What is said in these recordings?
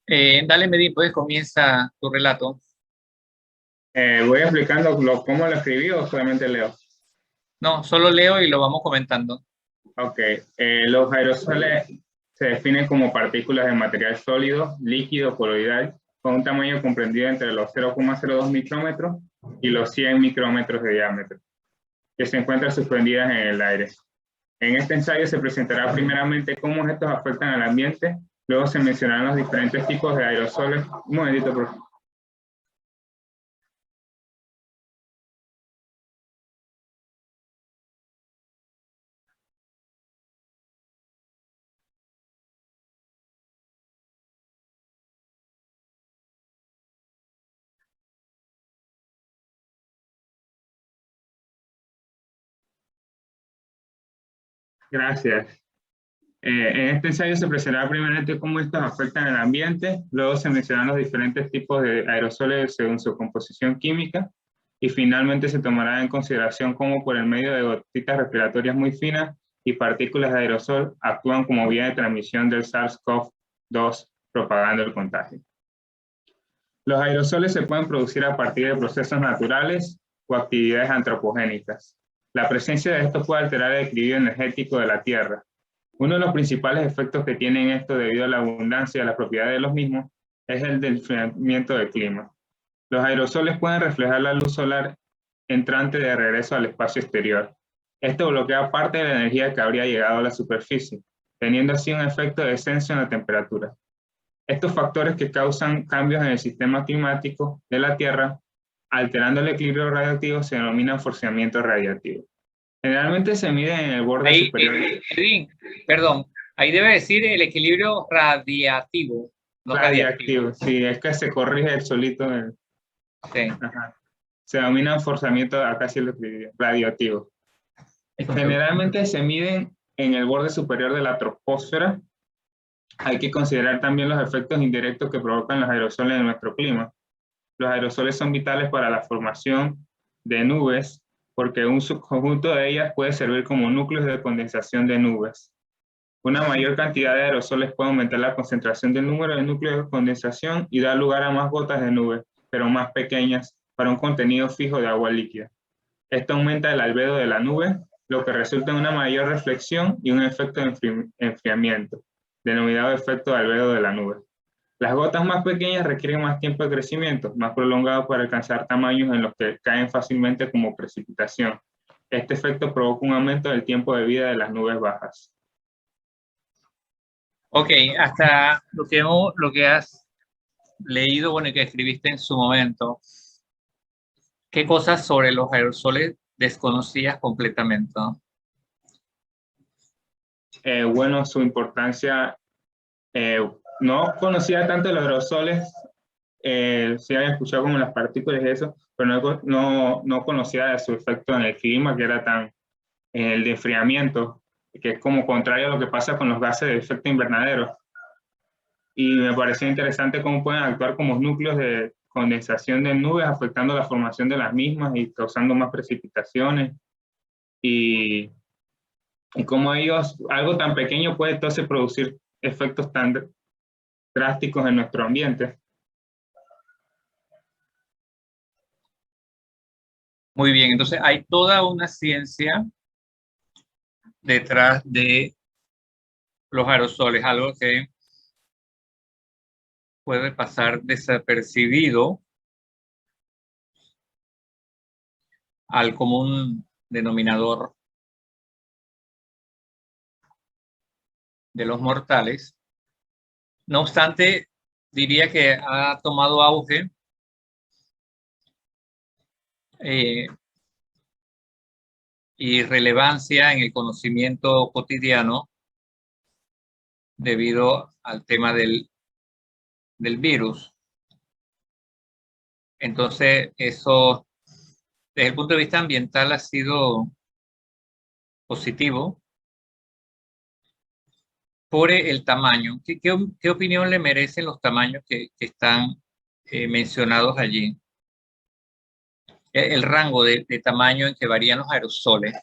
Dale, Medina, pues comienza tu relato. Voy explicando cómo lo escribí o solamente leo. No, solo leo y lo vamos comentando. Ok, los aerosoles se definen como partículas de material sólido, líquido, coloidal, con un tamaño comprendido entre los 0,02 micrómetros y los 100 micrómetros de diámetro, que se encuentran suspendidas en el aire. En este ensayo se presentará primeramente cómo estos afectan al ambiente, luego se mencionarán los diferentes tipos de aerosoles. Un momentito, por favor. Gracias. En este ensayo se presentará primeramente cómo estos afectan al ambiente, luego se mencionarán los diferentes tipos de aerosoles según su composición química y finalmente se tomará en consideración cómo por el medio de gotitas respiratorias muy finas y partículas de aerosol actúan como vía de transmisión del SARS-CoV-2 propagando el contagio. Los aerosoles se pueden producir a partir de procesos naturales o actividades antropogénicas. La presencia de estos puede alterar el equilibrio energético de la Tierra. Uno de los principales efectos que tienen esto debido a la abundancia de las propiedades de los mismos es el del enfriamiento del clima. Los aerosoles pueden reflejar la luz solar entrante de regreso al espacio exterior. Esto bloquea parte de la energía que habría llegado a la superficie, teniendo así un efecto de descenso en la temperatura. Estos factores que causan cambios en el sistema climático de la Tierra, alterando el equilibrio radioactivo, se denominan forciamiento radiactivo. Generalmente se mide en el borde Ahí, superior. Edwin, perdón, ahí debe decir el equilibrio radiativo, no radiactivo. Radiactivo, sí, es que se corrige el solito. Sí, Ajá. Se denomina forzamiento, acá sí lo escribí, radioactivo. Generalmente se miden en el borde superior de la troposfera. Hay que considerar también los efectos indirectos que provocan los aerosoles en nuestro clima. Los aerosoles son vitales para la formación de nubes, porque un subconjunto de ellas puede servir como núcleos de condensación de nubes. Una mayor cantidad de aerosoles puede aumentar la concentración del número de núcleos de condensación y dar lugar a más gotas de nube, pero más pequeñas, para un contenido fijo de agua líquida. Esto aumenta el albedo de la nube, lo que resulta en una mayor reflexión y un efecto de enfriamiento, denominado efecto de albedo de la nube. Las gotas más pequeñas requieren más tiempo de crecimiento, más prolongado para alcanzar tamaños en los que caen fácilmente como precipitación. Este efecto provoca un aumento del tiempo de vida de las nubes bajas. ok, hasta lo que has leído, bueno, y que escribiste en su momento, ¿qué cosas sobre los aerosoles desconocías completamente? ¿No? Bueno, su importancia, no conocía tanto los aerosoles, sí había escuchado como las partículas y eso, pero no conocía de su efecto en el clima, que era tan el de enfriamiento, que es como contrario a lo que pasa con los gases de efecto invernadero. Y me pareció interesante cómo pueden actuar como núcleos de condensación de nubes, afectando la formación de las mismas y causando más precipitaciones. Y, y cómo ellos, algo tan pequeño puede entonces producir efectos tan drásticos en nuestro ambiente. Muy bien, entonces hay toda una ciencia detrás de los aerosoles, algo que puede pasar desapercibido al común denominador de los mortales. No obstante, diría que ha tomado auge y relevancia en el conocimiento cotidiano debido al tema del virus. Entonces, eso, desde el punto de vista ambiental, ha sido positivo por el tamaño. ¿Qué opinión le merecen los tamaños que están mencionados allí? El rango de tamaño en que varían los aerosoles.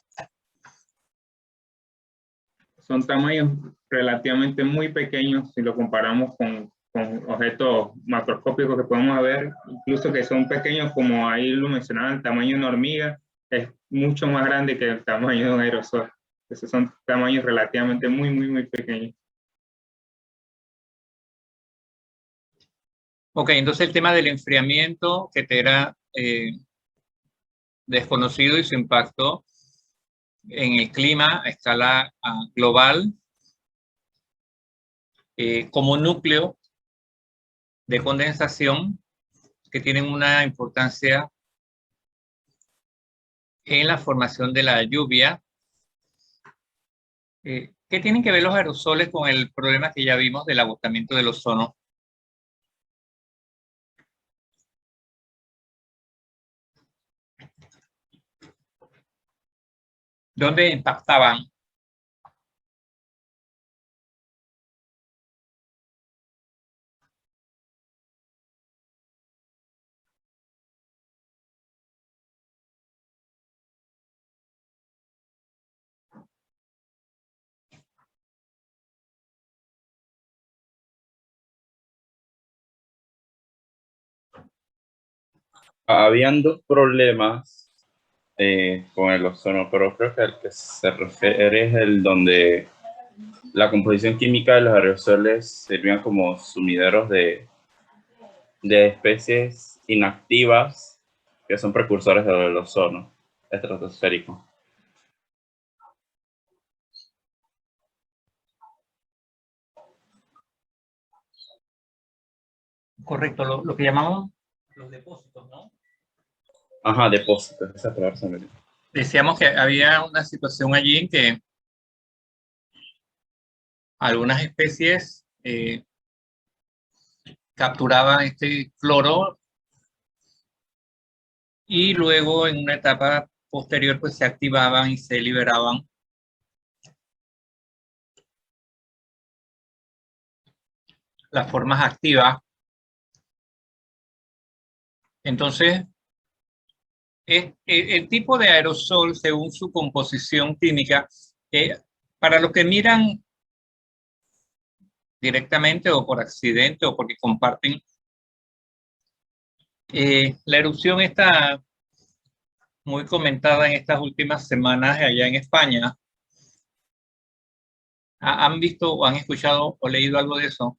Son tamaños relativamente muy pequeños si lo comparamos con con objetos macroscópicos que podemos ver, incluso que son pequeños, como ahí lo mencionaban, el tamaño de una hormiga es mucho más grande que el tamaño de un aerosol. Esos son tamaños relativamente muy pequeños. Ok, entonces el tema del enfriamiento que te era desconocido y su impacto en el clima a escala global como núcleo de condensación que tienen una importancia en la formación de la lluvia. ¿Qué tienen que ver los aerosoles con el problema que ya vimos del agotamiento del ozono? ¿Dónde impactaban? Habían dos problemas con el ozono, pero creo que al que se refiere es el donde la composición química de los aerosoles servían como sumideros de especies inactivas que son precursores del ozono estratosférico. Correcto, lo que llamamos los depósitos, ¿no? Ajá, depósitos, esa palabra se me olvidó. Decíamos que había una situación allí en que algunas especies capturaban este cloro y luego en una etapa posterior pues se activaban y se liberaban las formas activas. Entonces, el tipo de aerosol, según su composición química, para los que miran directamente o por accidente o porque comparten, la erupción está muy comentada en estas últimas semanas allá en España. ¿Han visto o han escuchado o leído algo de eso?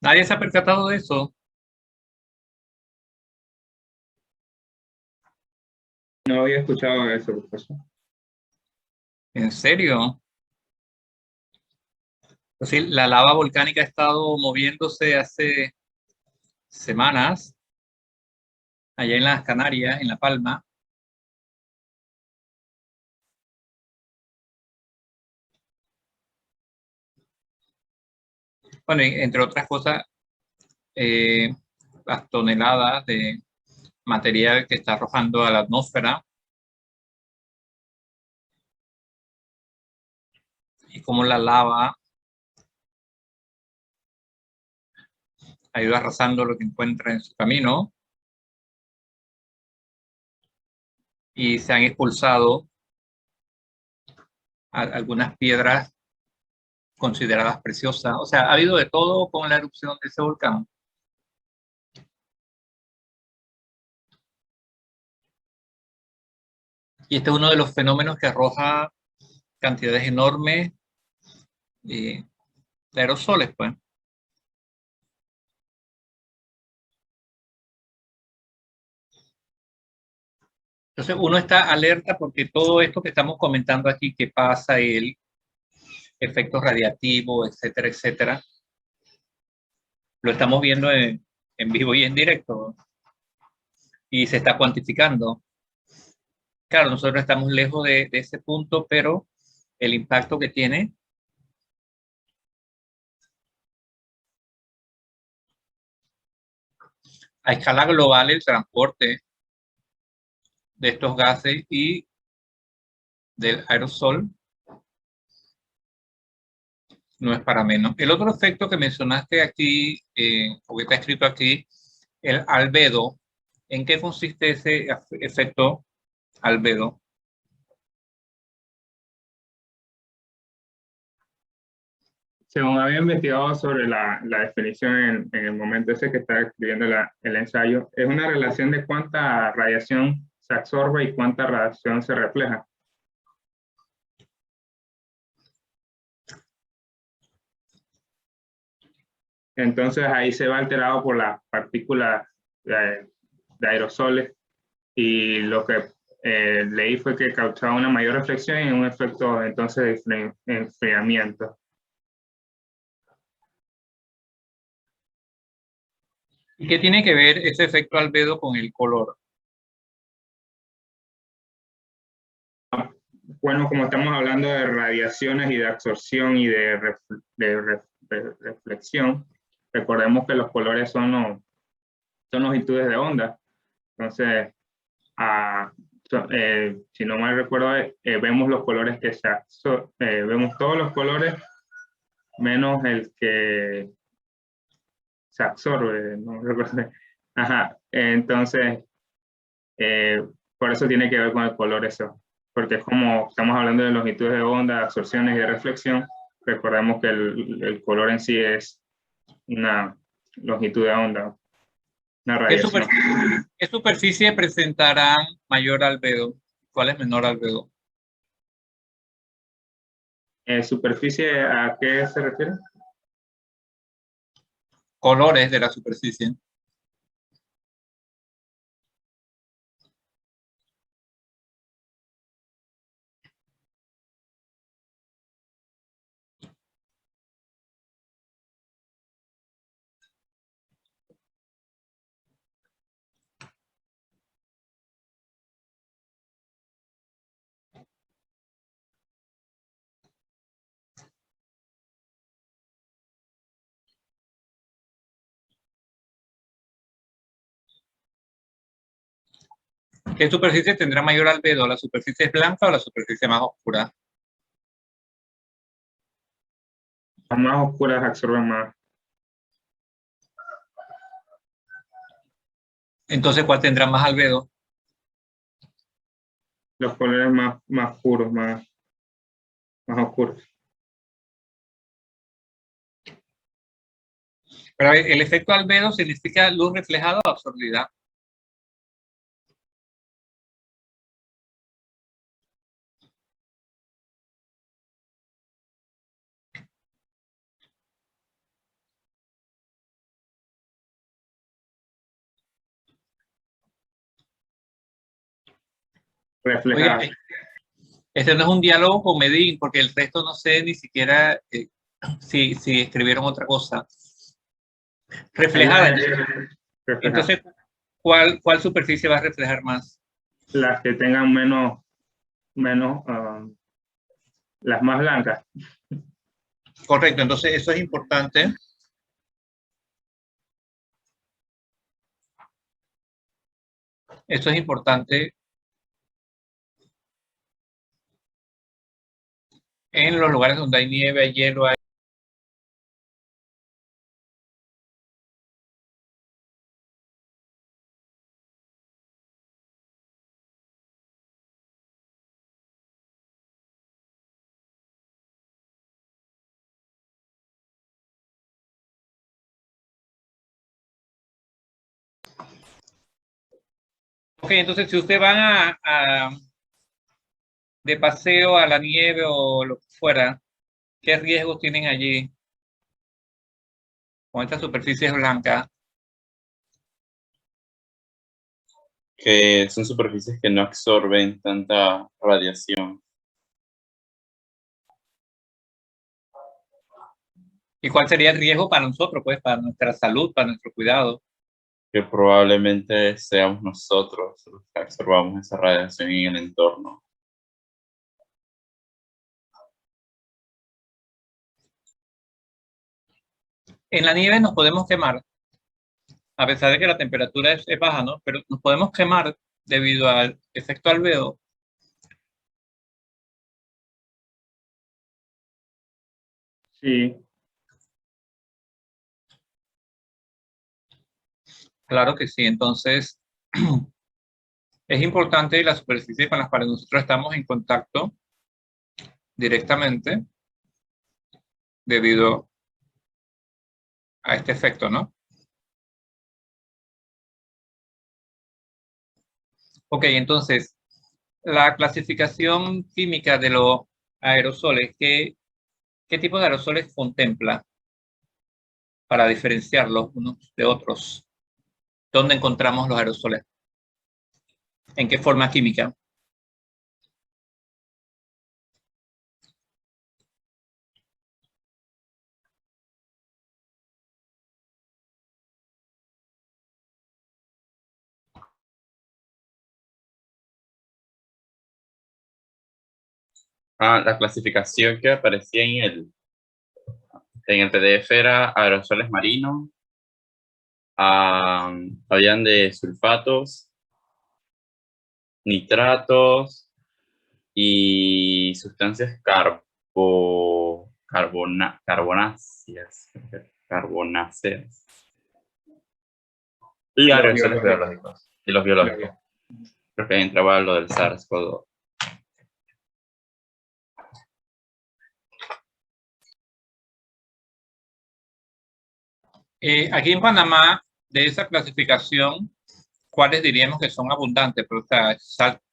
¿Nadie se ha percatado de eso? No había escuchado eso, profesor. ¿En serio? Pues sí, la lava volcánica ha estado moviéndose hace semanas allá en las Canarias, en La Palma. Bueno, entre otras cosas, las toneladas de material que está arrojando a la atmósfera y cómo la lava ha ido arrasando lo que encuentra en su camino y se han expulsado algunas piedras consideradas preciosas. O sea, ha habido de todo con la erupción de ese volcán. Y este es uno de los fenómenos que arroja cantidades enormes de aerosoles, pues. Entonces uno está alerta porque todo esto que estamos comentando aquí, que pasa, el efecto radiativo, etcétera, etcétera, lo estamos viendo en vivo y en directo y se está cuantificando. Claro, nosotros estamos lejos de ese punto, pero el impacto que tiene a escala global el transporte de estos gases y del aerosol no es para menos. El otro efecto que mencionaste aquí, o que está escrito aquí, el albedo, ¿en qué consiste ese efecto albedo? Según había investigado sobre la definición en el momento ese que estaba escribiendo el ensayo, es una relación de cuánta radiación se absorbe y cuánta radiación se refleja. Entonces ahí se va alterado por las partículas de aerosoles, y lo que leí fue que causaba una mayor reflexión y un efecto entonces de enfriamiento. ¿Y qué tiene que ver ese efecto albedo con el color? Bueno, como estamos hablando de radiaciones y de absorción y de reflexión, recordemos que los colores son longitudes de onda. Entonces, si no mal recuerdo, vemos los colores que vemos todos los colores menos el que se absorbe, no recuerdo. Ajá, entonces, por eso tiene que ver con el color eso, porque es como estamos hablando de longitudes de onda, absorciones y de reflexión. Recordemos que el color en sí es una longitud de onda, una radiación. ¿Qué superficie presentarán mayor albedo? ¿Cuál es menor albedo? ¿Superficie a qué se refiere? Colores de la superficie. ¿Qué superficie tendrá mayor albedo? ¿La superficie es blanca o la superficie más oscura? Las más oscuras absorben más. Entonces, ¿cuál tendrá más albedo? Los colores más puros, más oscuros. Pero el efecto albedo significa luz reflejada o absorbida. Reflejada. Oiga, este no es un diálogo con Medellín, porque el resto no sé ni siquiera si escribieron otra cosa. Reflejada. Entonces, ¿cuál superficie va a reflejar más? Las que tengan menos las más blancas. Correcto, entonces eso es importante. Eso es importante en los lugares donde hay nieve, hay hielo, hay... Ok, entonces si usted van de paseo a la nieve o lo que fuera, ¿qué riesgos tienen allí con estas superficies blancas? Que son superficies que no absorben tanta radiación. ¿Y cuál sería el riesgo para nosotros, pues, para nuestra salud, para nuestro cuidado? Que probablemente seamos nosotros los que absorbamos esa radiación en el entorno. En la nieve nos podemos quemar, a pesar de que la temperatura es baja, ¿no? Pero nos podemos quemar debido al efecto albedo. Sí, Claro que sí. Entonces, es importante la superficie con las cuales nosotros estamos en contacto directamente debido a este efecto, ¿no? Ok, entonces, la clasificación química de los aerosoles, ¿qué tipo de aerosoles contempla para diferenciarlos unos de otros? ¿Dónde encontramos los aerosoles? ¿En qué forma química? La clasificación que aparecía en el PDF era aerosoles marinos, habían de sulfatos, nitratos y sustancias carbonáceas y los aerosoles biológicos. biológicos y los biológicos. Creo que ahí entraba lo del SARS-CoV-2. Aquí en Panamá, de esa clasificación, ¿cuáles diríamos que son abundantes, pero o sea,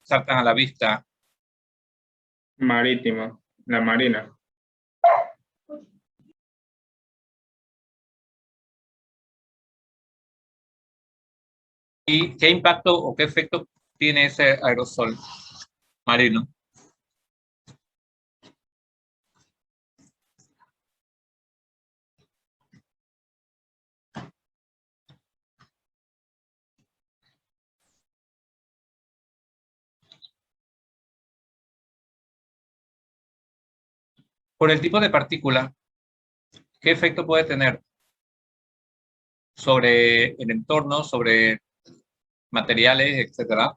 saltan a la vista? Marítima, la marina. ¿Y qué impacto o qué efecto tiene ese aerosol marino? Por el tipo de partícula, ¿qué efecto puede tener sobre el entorno, sobre materiales, etcétera?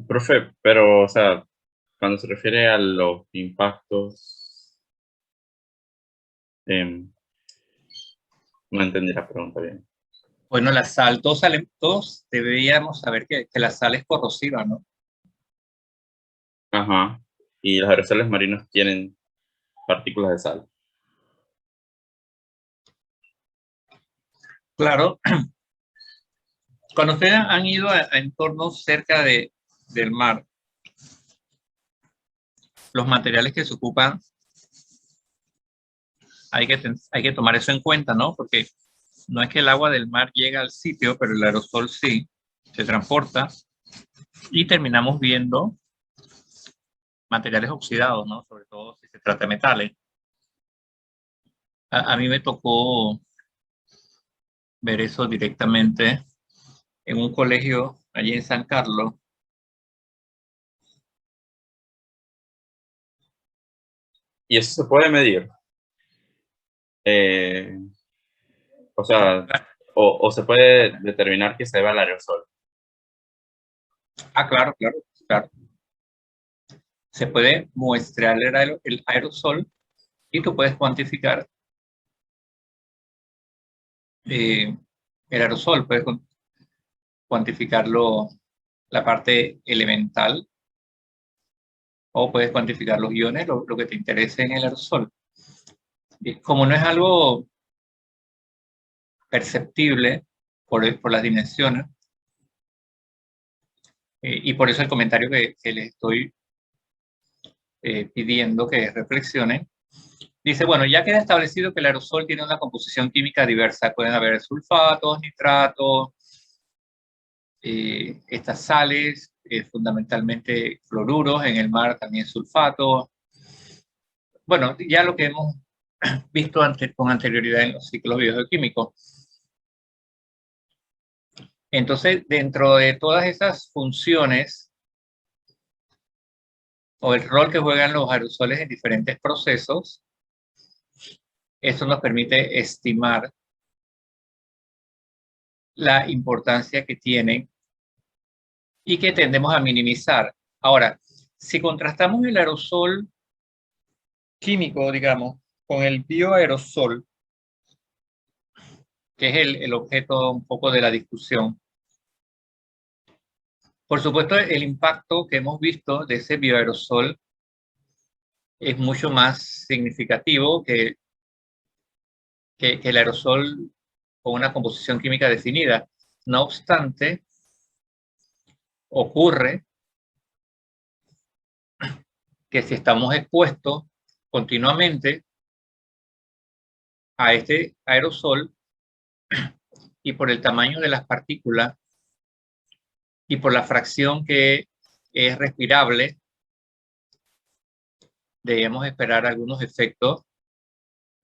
Profe, pero, o sea, cuando se refiere a los impactos, no entendí la pregunta bien. Bueno, la sal, todos deberíamos saber que la sal es corrosiva, ¿no? Ajá. Y los aerosoles marinos tienen partículas de sal. Claro, cuando ustedes han ido a entornos cerca del mar, los materiales que se ocupan, hay que tomar eso en cuenta, ¿no? Porque no es que el agua del mar llega al sitio, pero el aerosol sí, se transporta y terminamos viendo materiales oxidados, ¿no? Sobre todo si se trata de metales. A mí me tocó ver eso directamente en un colegio allí en San Carlos. Y eso se puede medir. O sea, o se puede determinar que se debe al aerosol. Ah, claro, claro, claro. Se puede muestrear el aerosol y tú puedes cuantificar el aerosol, puedes cuantificarlo, la parte elemental, o puedes cuantificar los iones, lo que te interese en el aerosol. Y como no es algo perceptible por las dimensiones, y por eso el comentario que les estoy pidiendo que reflexionen, dice, bueno, ya queda establecido que el aerosol tiene una composición química diversa. Pueden haber sulfatos, nitratos, estas sales, fundamentalmente fluoruros, en el mar también sulfatos. Bueno, ya lo que hemos visto con anterioridad en los ciclos biogeoquímicos. Entonces, dentro de todas esas funciones o el rol que juegan los aerosoles en diferentes procesos, eso nos permite estimar la importancia que tienen y que tendemos a minimizar. Ahora, si contrastamos el aerosol químico, digamos, con el bioaerosol, que es el objeto un poco de la discusión, por supuesto, el impacto que hemos visto de ese bioaerosol es mucho más significativo que el aerosol con una composición química definida. No obstante, ocurre que si estamos expuestos continuamente a este aerosol y por el tamaño de las partículas y por la fracción que es respirable, debemos esperar algunos efectos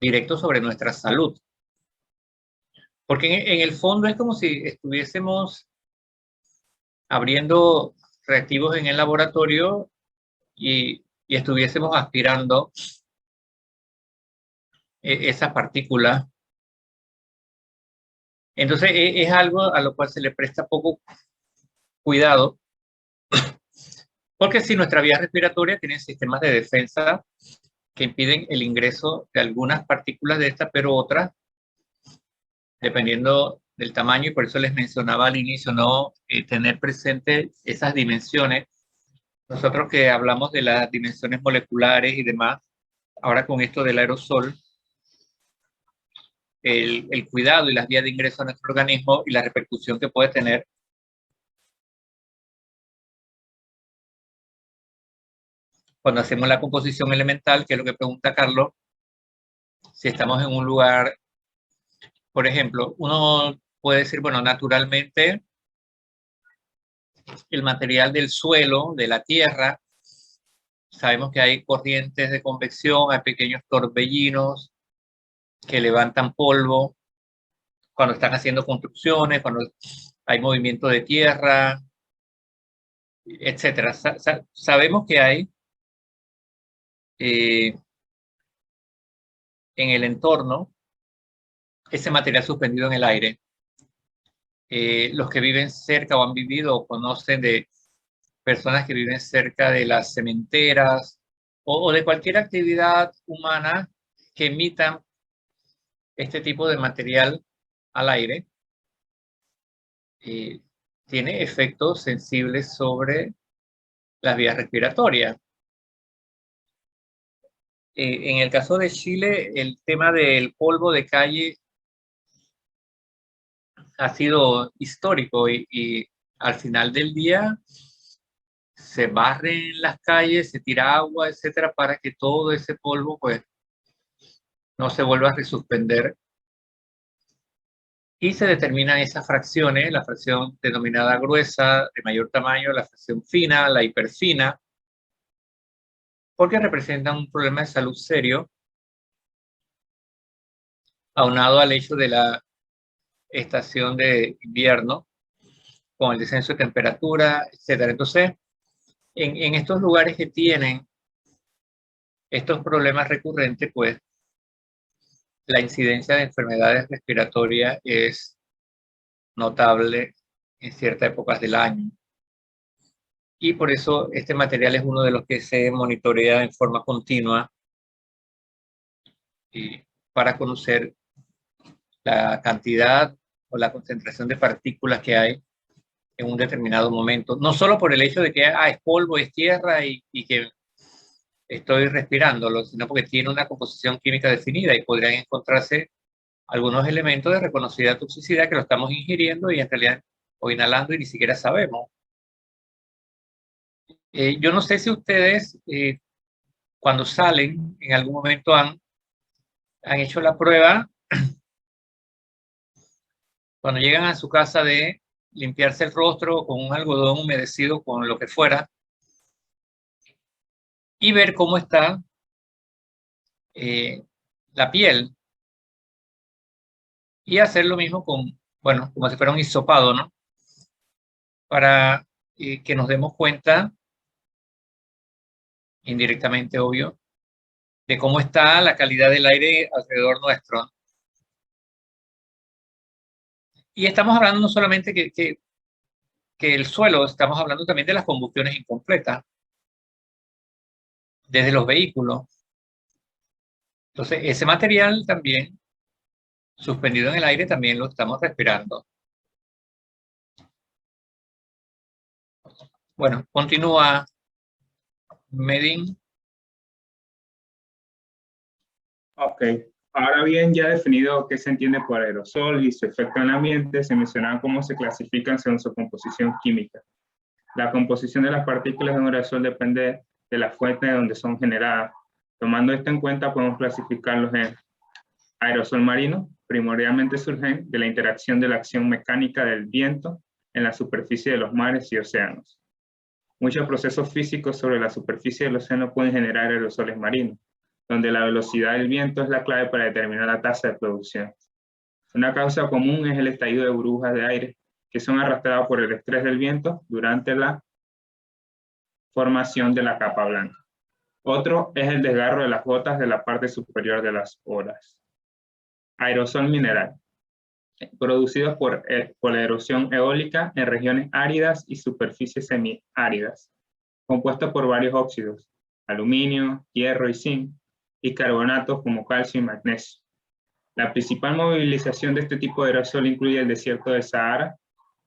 directos sobre nuestra salud. Porque en el fondo es como si estuviésemos abriendo reactivos en el laboratorio y estuviésemos aspirando esas partículas. Entonces es algo a lo cual se le presta poco cuidado, porque si nuestra vía respiratoria tiene sistemas de defensa que impiden el ingreso de algunas partículas de estas, pero otras, dependiendo del tamaño, y por eso les mencionaba al inicio, no tener presente esas dimensiones. Nosotros que hablamos de las dimensiones moleculares y demás, ahora con esto del aerosol, el cuidado y las vías de ingreso a nuestro organismo y la repercusión que puede tener cuando hacemos la composición elemental, que es lo que pregunta Carlos, si estamos en un lugar, por ejemplo, uno puede decir, bueno, naturalmente el material del suelo, de la tierra, sabemos que hay corrientes de convección, hay pequeños torbellinos que levantan polvo cuando están haciendo construcciones, cuando hay movimiento de tierra, etcétera. Sabemos que hay en el entorno ese material suspendido en el aire. Los que viven cerca o han vivido o conocen de personas que viven cerca de las cementeras o de cualquier actividad humana que emitan este tipo de material al aire, tiene efectos sensibles sobre las vías respiratorias. En el caso de Chile, el tema del polvo de calle ha sido histórico y al final del día se barren las calles, se tira agua, etcétera, para que todo ese polvo pues no se vuelva a resuspender y se determinan esas fracciones, la fracción denominada gruesa, de mayor tamaño, la fracción fina, la hiperfina, porque representan un problema de salud serio aunado al hecho de la estación de invierno, con el descenso de temperatura, etcétera. Entonces, en estos lugares que tienen estos problemas recurrentes, pues la incidencia de enfermedades respiratorias es notable en ciertas épocas del año. Y por eso este material es uno de los que se monitorea en forma continua para conocer la cantidad o la concentración de partículas que hay en un determinado momento. No solo por el hecho de que es polvo, es tierra y que estoy respirándolo, sino porque tiene una composición química definida y podrían encontrarse algunos elementos de reconocida toxicidad que lo estamos ingiriendo y en realidad o inhalando y ni siquiera sabemos. Yo no sé si ustedes cuando salen en algún momento han hecho la prueba cuando llegan a su casa de limpiarse el rostro con un algodón humedecido, con lo que fuera, y ver cómo está la piel. Y hacer lo mismo con, bueno, como si fuera un hisopado, ¿no? Para que nos demos cuenta, indirectamente obvio, de cómo está la calidad del aire alrededor nuestro. Y estamos hablando no solamente que el suelo, estamos hablando también de las combustiones incompletas, desde los vehículos. Entonces, ese material también, suspendido en el aire, también lo estamos respirando. Bueno, continúa Medin. Ok, ahora bien, ya definido qué se entiende por aerosol y su efecto en el ambiente, se mencionaba cómo se clasifican según su composición química. La composición de las partículas de un aerosol depende de la fuente de donde son generadas. Tomando esto en cuenta, podemos clasificarlos en aerosol marino, primordialmente surgen de la interacción de la acción mecánica del viento en la superficie de los mares y océanos. Muchos procesos físicos sobre la superficie del océano pueden generar aerosoles marinos, donde la velocidad del viento es la clave para determinar la tasa de producción. Una causa común es el estallido de burbujas de aire, que son arrastradas por el estrés del viento durante la formación de la capa blanca. Otro es el desgarro de las gotas de la parte superior de las olas. Aerosol mineral, producidos por la erosión eólica en regiones áridas y superficies semiáridas, compuesto por varios óxidos, aluminio, hierro y zinc, y carbonatos como calcio y magnesio. La principal movilización de este tipo de aerosol incluye el desierto del Sahara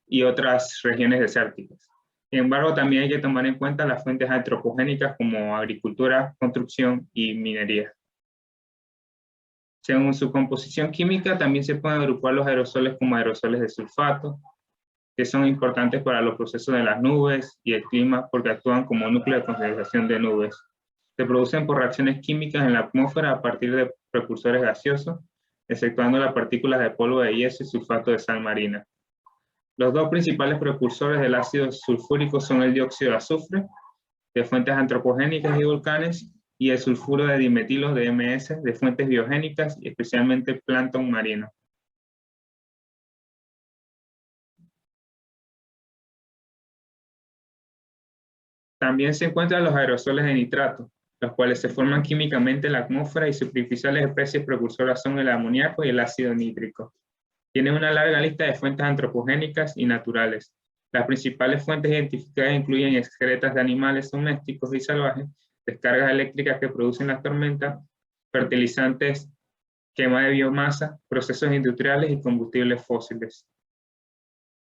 y otras regiones desérticas. Sin embargo, también hay que tomar en cuenta las fuentes antropogénicas como agricultura, construcción y minería. Según su composición química, también se pueden agrupar los aerosoles como aerosoles de sulfato, que son importantes para los procesos de las nubes y el clima porque actúan como núcleo de condensación de nubes. Se producen por reacciones químicas en la atmósfera a partir de precursores gaseosos, exceptuando las partículas de polvo de yeso y sulfato de sal marina. Los dos principales precursores del ácido sulfúrico son el dióxido de azufre, de fuentes antropogénicas y volcanes, y el sulfuro de dimetilo de MS, de fuentes biogénicas y especialmente plancton marino. También se encuentran los aerosoles de nitrato, los cuales se forman químicamente en la atmósfera y sus principales especies precursoras son el amoníaco y el ácido nítrico. Tienen una larga lista de fuentes antropogénicas y naturales. Las principales fuentes identificadas incluyen excretas de animales domésticos y salvajes, descargas eléctricas que producen las tormentas, fertilizantes, quema de biomasa, procesos industriales y combustibles fósiles.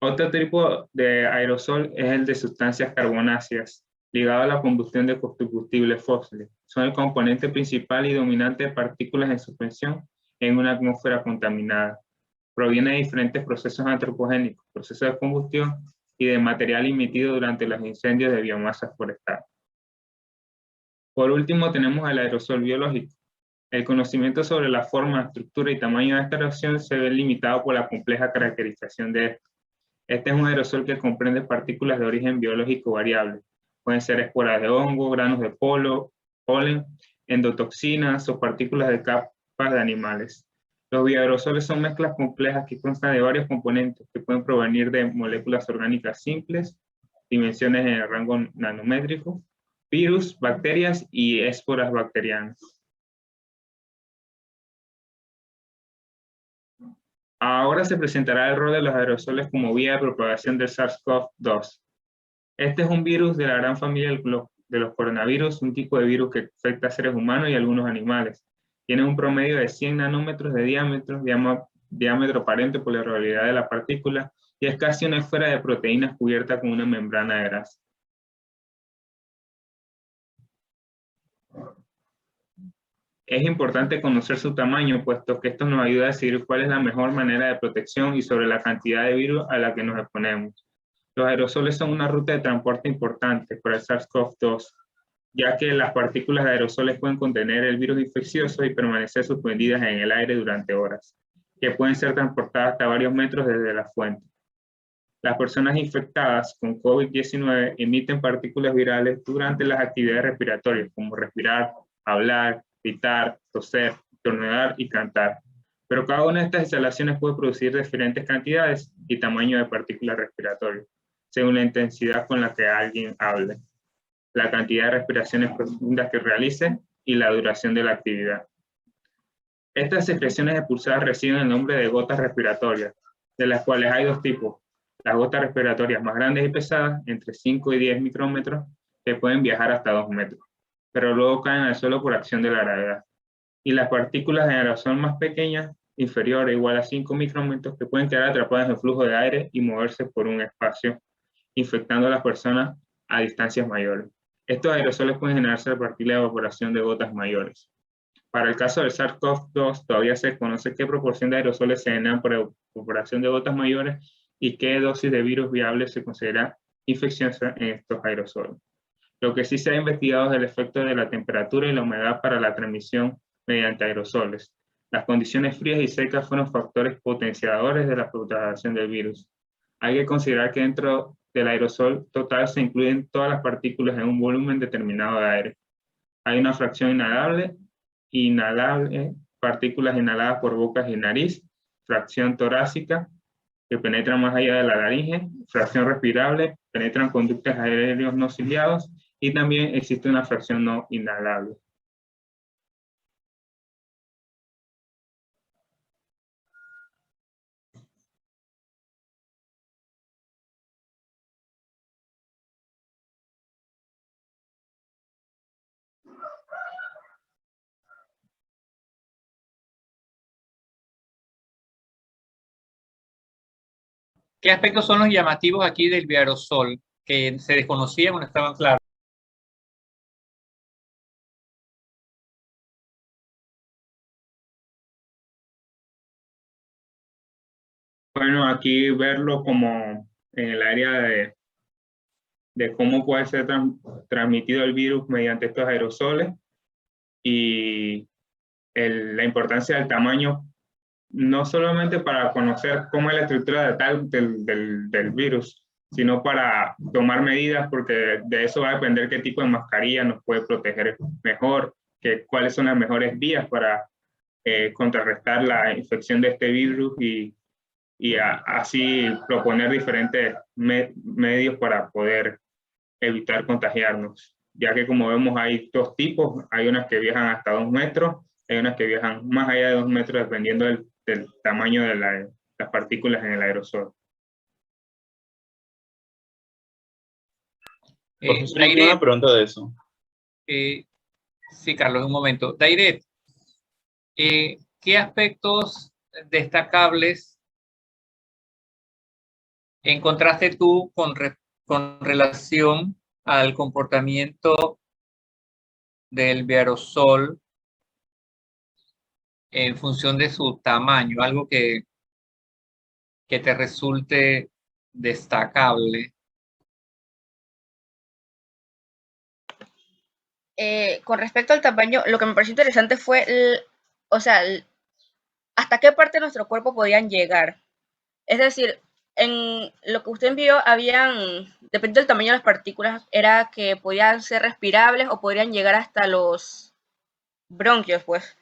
Otro tipo de aerosol es el de sustancias carbonáceas, ligado a la combustión de combustibles fósiles. Son el componente principal y dominante de partículas en suspensión en una atmósfera contaminada. Proviene de diferentes procesos antropogénicos, procesos de combustión y de material emitido durante los incendios de biomasa forestal. Por último, tenemos el aerosol biológico. El conocimiento sobre la forma, estructura y tamaño de esta reacción se ve limitado por la compleja caracterización de esto. Este es un aerosol que comprende partículas de origen biológico variable. Pueden ser esporas de hongo, granos de polen, endotoxinas o partículas de capas de animales. Los bioaerosoles son mezclas complejas que constan de varios componentes que pueden provenir de moléculas orgánicas simples, dimensiones en el rango nanométrico, virus, bacterias y esporas bacterianas. Ahora se presentará el rol de los aerosoles como vía de propagación del SARS-CoV-2. Este es un virus de la gran familia de los coronavirus, un tipo de virus que afecta a seres humanos y algunos animales. Tiene un promedio de 100 nanómetros de diámetro, diámetro aparente por la probabilidad de la partícula, y es casi una esfera de proteínas cubierta con una membrana de grasa. Es importante conocer su tamaño, puesto que esto nos ayuda a decidir cuál es la mejor manera de protección y sobre la cantidad de virus a la que nos exponemos. Los aerosoles son una ruta de transporte importante para el SARS-CoV-2, ya que las partículas de aerosoles pueden contener el virus infeccioso y permanecer suspendidas en el aire durante horas, que pueden ser transportadas hasta varios metros desde la fuente. Las personas infectadas con COVID-19 emiten partículas virales durante las actividades respiratorias, como respirar, hablar, gritar, toser, estornudar y cantar. Pero cada una de estas instalaciones puede producir diferentes cantidades y tamaño de partículas respiratorias, según la intensidad con la que alguien hable, la cantidad de respiraciones profundas que realice y la duración de la actividad. Estas secreciones expulsadas reciben el nombre de gotas respiratorias, de las cuales hay dos tipos: las gotas respiratorias más grandes y pesadas, entre 5 y 10 micrómetros, que pueden viajar hasta 2 metros, pero luego caen al suelo por acción de la gravedad, y las partículas de aerosol más pequeñas, inferior o igual a 5 micrómetros, que pueden quedar atrapadas en el flujo de aire y moverse por un espacio, infectando a las personas a distancias mayores. Estos aerosoles pueden generarse a partir de la evaporación de gotas mayores. Para el caso del SARS-CoV-2, todavía se conoce qué proporción de aerosoles se generan por evaporación de gotas mayores y qué dosis de virus viable se considera infecciosa en estos aerosoles. Lo que sí se ha investigado es el efecto de la temperatura y la humedad para la transmisión mediante aerosoles. Las condiciones frías y secas fueron factores potenciadores de la propagación del virus. Hay que considerar que dentro del aerosol total se incluyen todas las partículas en un volumen determinado de aire. Hay una fracción inhalable, partículas inhaladas por boca y nariz, fracción torácica, que penetran más allá de la laringe, fracción respirable, penetran conductos aéreos no ciliados, y también existe una fracción no inhalable. ¿Qué aspectos son los llamativos aquí del bioaerosol que se desconocían o no estaban claros? Bueno, aquí verlo como en el área de cómo puede ser transmitido el virus mediante estos aerosoles y la importancia del tamaño, no solamente para conocer cómo es la estructura del virus, sino para tomar medidas, porque de eso va a depender qué tipo de mascarilla nos puede proteger mejor, cuáles son las mejores vías para contrarrestar la infección de este virus y así proponer diferentes medios para poder evitar contagiarnos, ya que como vemos hay dos tipos, hay unas que viajan hasta 2 metros, hay unas que viajan más allá de 2 metros dependiendo del tamaño de las partículas en el aerosol. Profesor, tengo una pregunta de eso. Sí, Carlos, un momento. Dairet, ¿qué aspectos destacables encontraste tú con relación al comportamiento del bioaerosol en función de su tamaño? Algo que te resulte destacable. Con respecto al tamaño, lo que me pareció interesante fue, hasta qué parte de nuestro cuerpo podían llegar. Es decir, en lo que usted envió, dependiendo del tamaño de las partículas, era que podían ser respirables o podrían llegar hasta los bronquios, pues.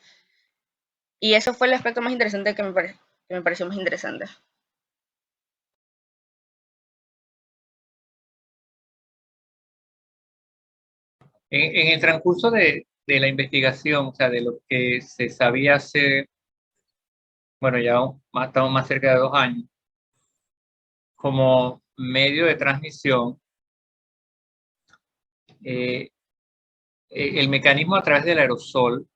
Y eso fue el aspecto más interesante que me pareció más interesante. En el transcurso de la investigación, o sea, de lo que se sabía hace, bueno, ya estamos más cerca de 2 años, como medio de transmisión, el mecanismo a través del aerosol,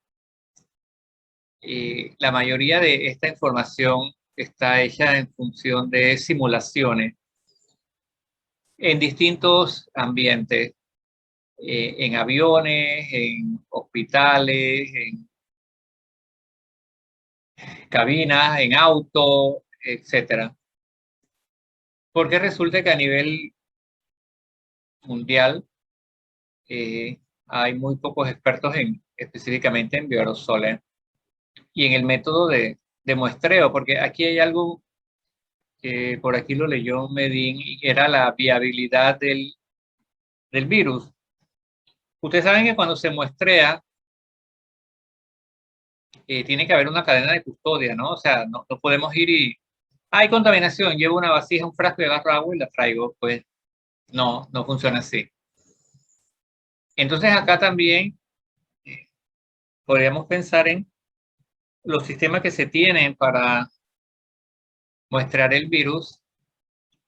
la mayoría de esta información está hecha en función de simulaciones en distintos ambientes, en aviones, en hospitales, en cabinas, en auto, etcétera. Porque resulta que a nivel mundial hay muy pocos expertos específicamente en bioaerosoles y en el método de muestreo, porque aquí hay algo que por aquí lo leyó Medin, y era la viabilidad del virus. Ustedes saben que cuando se muestrea, tiene que haber una cadena de custodia, ¿no? O sea, no podemos ir y, hay contaminación, llevo una vasija, un frasco y agarro agua y la traigo. Pues no funciona así. Entonces acá también podríamos pensar en los sistemas que se tienen para muestrear el virus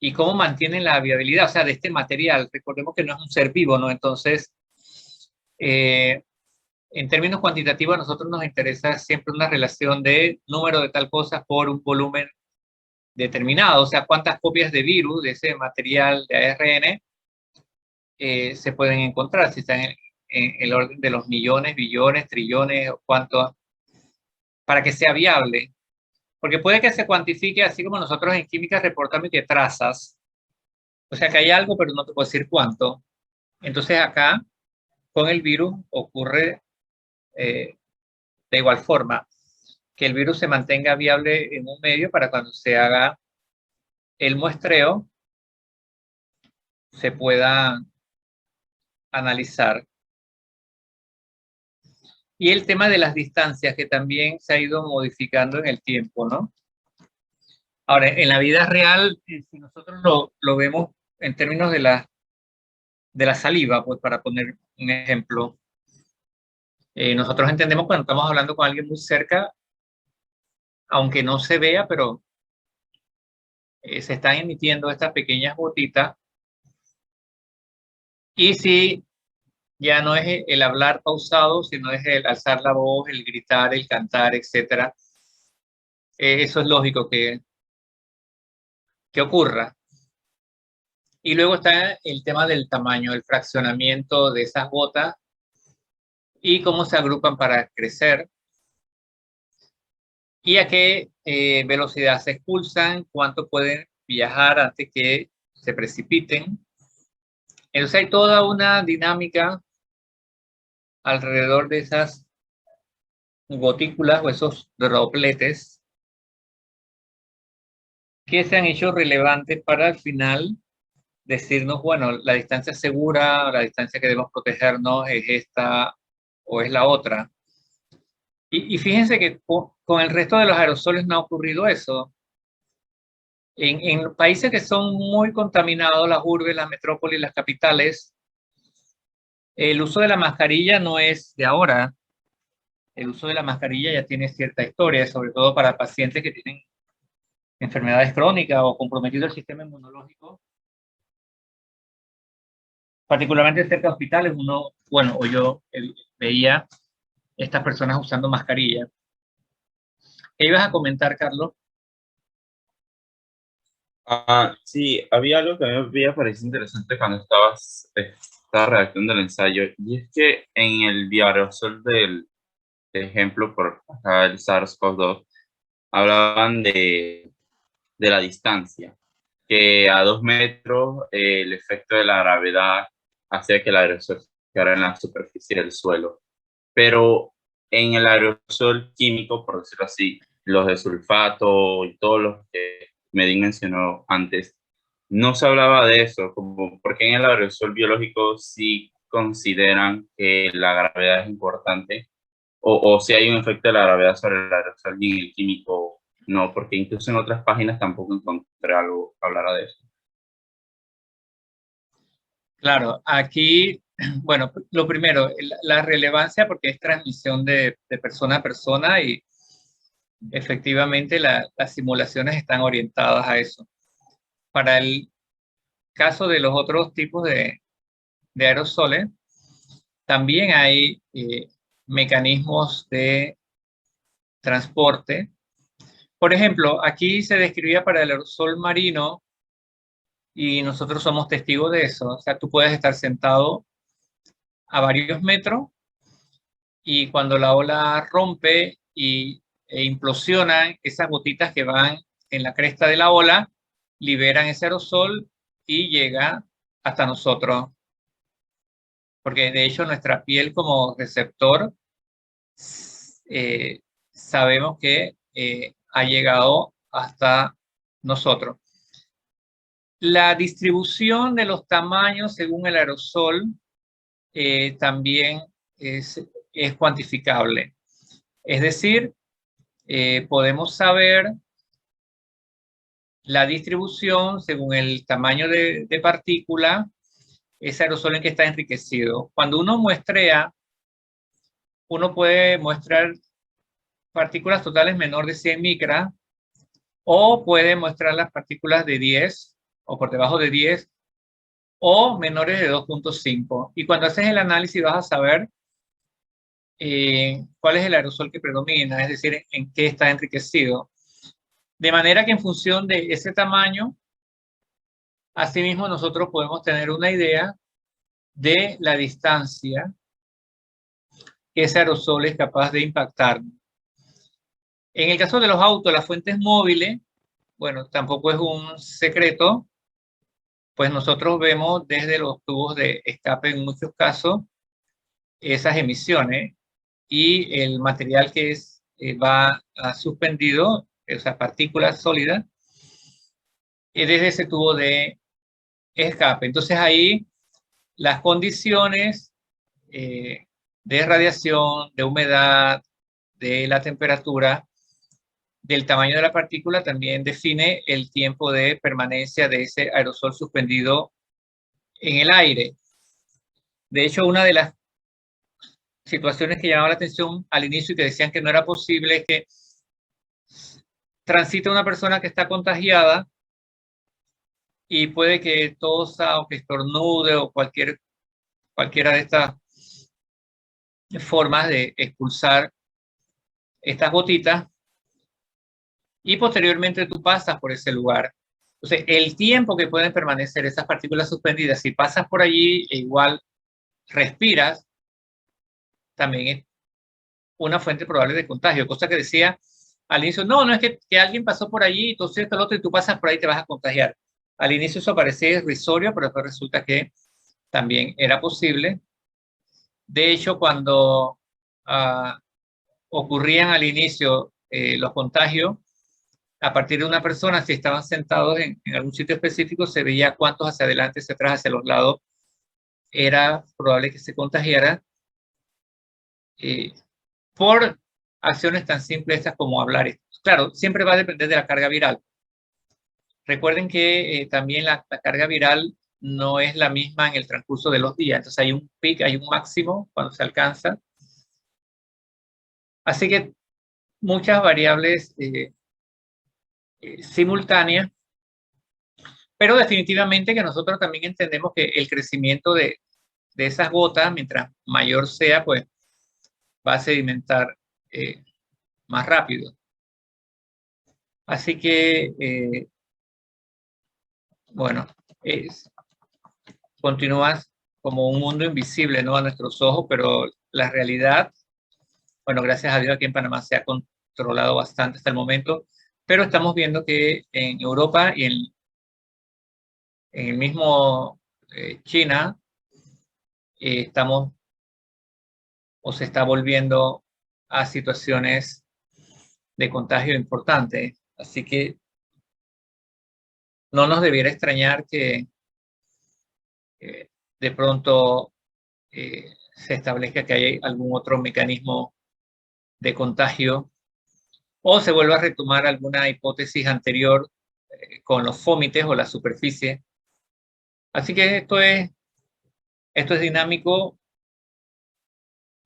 y cómo mantienen la viabilidad, o sea, de este material. Recordemos que no es un ser vivo, ¿no? Entonces, en términos cuantitativos, a nosotros nos interesa siempre una relación de número de tal cosa por un volumen determinado, o sea, cuántas copias de virus de ese material de ARN se pueden encontrar, si están en el orden de los millones, billones, trillones, o cuánto, para que sea viable. Porque puede que se cuantifique, así como nosotros en química reportamos que trazas, o sea, que hay algo, pero no te puedo decir cuánto. Entonces acá, con el virus, ocurre de igual forma, que el virus se mantenga viable en un medio para cuando se haga el muestreo, se pueda analizar. Y el tema de las distancias, que también se ha ido modificando en el tiempo, ¿no? Ahora, en la vida real, si nosotros lo vemos en términos de la saliva, pues para poner un ejemplo, nosotros entendemos cuando estamos hablando con alguien muy cerca, aunque no se vea, pero se están emitiendo estas pequeñas gotitas. Y si ya no es el hablar pausado, sino es el alzar la voz, el gritar, el cantar, etcétera, eso es lógico que ocurra. Y luego está el tema del tamaño, el fraccionamiento de esas gotas y cómo se agrupan para crecer y a qué velocidad se expulsan, cuánto pueden viajar antes que se precipiten. Entonces hay toda una dinámica alrededor de esas gotículas o esos dropletes que se han hecho relevantes para al final decirnos, bueno, la distancia segura, la distancia que debemos protegernos es esta o es la otra. Y fíjense que con el resto de los aerosoles no ha ocurrido eso. En países que son muy contaminados, las urbes, las metrópolis, las capitales, el uso de la mascarilla no es de ahora. El uso de la mascarilla ya tiene cierta historia, sobre todo para pacientes que tienen enfermedades crónicas o comprometido el sistema inmunológico. Particularmente cerca de hospitales, yo veía estas personas usando mascarilla. ¿Qué ibas a comentar, Carlos? Sí, había algo que a mí me había parecido interesante cuando estaba redactando el ensayo, y es que en el bioaerosol del ejemplo, por acá el SARS-CoV-2, hablaban de la distancia, que a 2 metros el efecto de la gravedad hacía que el aerosol quedara en la superficie del suelo. Pero en el aerosol químico, por decirlo así, los de sulfato y todos los que Medin mencionó antes, no se hablaba de eso, como porque en el aerosol biológico sí consideran que la gravedad es importante, o si hay un efecto de la gravedad sobre el aerosol y el químico no, porque incluso en otras páginas tampoco encontré algo que hablara de eso. Claro, aquí, bueno, lo primero, la relevancia porque es transmisión de persona a persona y efectivamente las simulaciones están orientadas a eso. Para el caso de los otros tipos de aerosoles, también hay mecanismos de transporte. Por ejemplo, aquí se describía para el aerosol marino y nosotros somos testigos de eso. O sea, tú puedes estar sentado a varios metros y cuando la ola rompe e implosionan, esas gotitas que van en la cresta de la ola, liberan ese aerosol y llega hasta nosotros. Porque de hecho nuestra piel como receptor sabemos que ha llegado hasta nosotros. La distribución de los tamaños según el aerosol también es cuantificable. Es decir, podemos saber la distribución según el tamaño de partícula, ese aerosol en que está enriquecido. Cuando uno muestrea, uno puede muestrar partículas totales menor de 100 micras o puede mostrar las partículas de 10 o por debajo de 10 o menores de 2.5. Y cuando haces el análisis vas a saber cuál es el aerosol que predomina, es decir, en qué está enriquecido. De manera que en función de ese tamaño, asimismo nosotros podemos tener una idea de la distancia que ese aerosol es capaz de impactar. En el caso de los autos, las fuentes móviles, bueno, tampoco es un secreto, pues nosotros vemos desde los tubos de escape en muchos casos esas emisiones y el material que va suspendido, esas partículas sólidas, desde ese tubo de escape. Entonces ahí las condiciones de radiación, de humedad, de la temperatura, del tamaño de la partícula también define el tiempo de permanencia de ese aerosol suspendido en el aire. De hecho, una de las situaciones que llamaba la atención al inicio y que decían que no era posible es que transita una persona que está contagiada y puede que tosa o que estornude o cualquiera de estas formas de expulsar estas gotitas y posteriormente tú pasas por ese lugar. Entonces, el tiempo que pueden permanecer esas partículas suspendidas, si pasas por allí e igual respiras, también es una fuente probable de contagio, cosa que decía al inicio, no es que alguien pasó por allí, entonces el otro y tú pasas por ahí y te vas a contagiar. Al inicio eso parecía irrisorio, pero después resulta que también era posible. De hecho, cuando ocurrían al inicio los contagios, a partir de una persona, si estaban sentados en algún sitio específico, se veía cuántos hacia adelante, hacia atrás, hacia los lados, era probable que se contagiara por acciones tan simples estas como hablar. Claro, siempre va a depender de la carga viral. Recuerden que también la carga viral no es la misma en el transcurso de los días. Entonces hay un pico, hay un máximo cuando se alcanza. Así que muchas variables simultáneas, pero definitivamente que nosotros también entendemos que el crecimiento de esas gotas, mientras mayor sea, pues va a sedimentar más rápido. Así que, bueno, continúas como un mundo invisible, ¿no? A nuestros ojos, pero la realidad, bueno, gracias a Dios aquí en Panamá se ha controlado bastante hasta el momento, pero estamos viendo que en Europa y en el mismo China, estamos o se está volviendo a situaciones de contagio importantes. Así que no nos debiera extrañar que de pronto se establezca que hay algún otro mecanismo de contagio, o se vuelve a retomar alguna hipótesis anterior con los fómites o la superficie. Así que esto es dinámico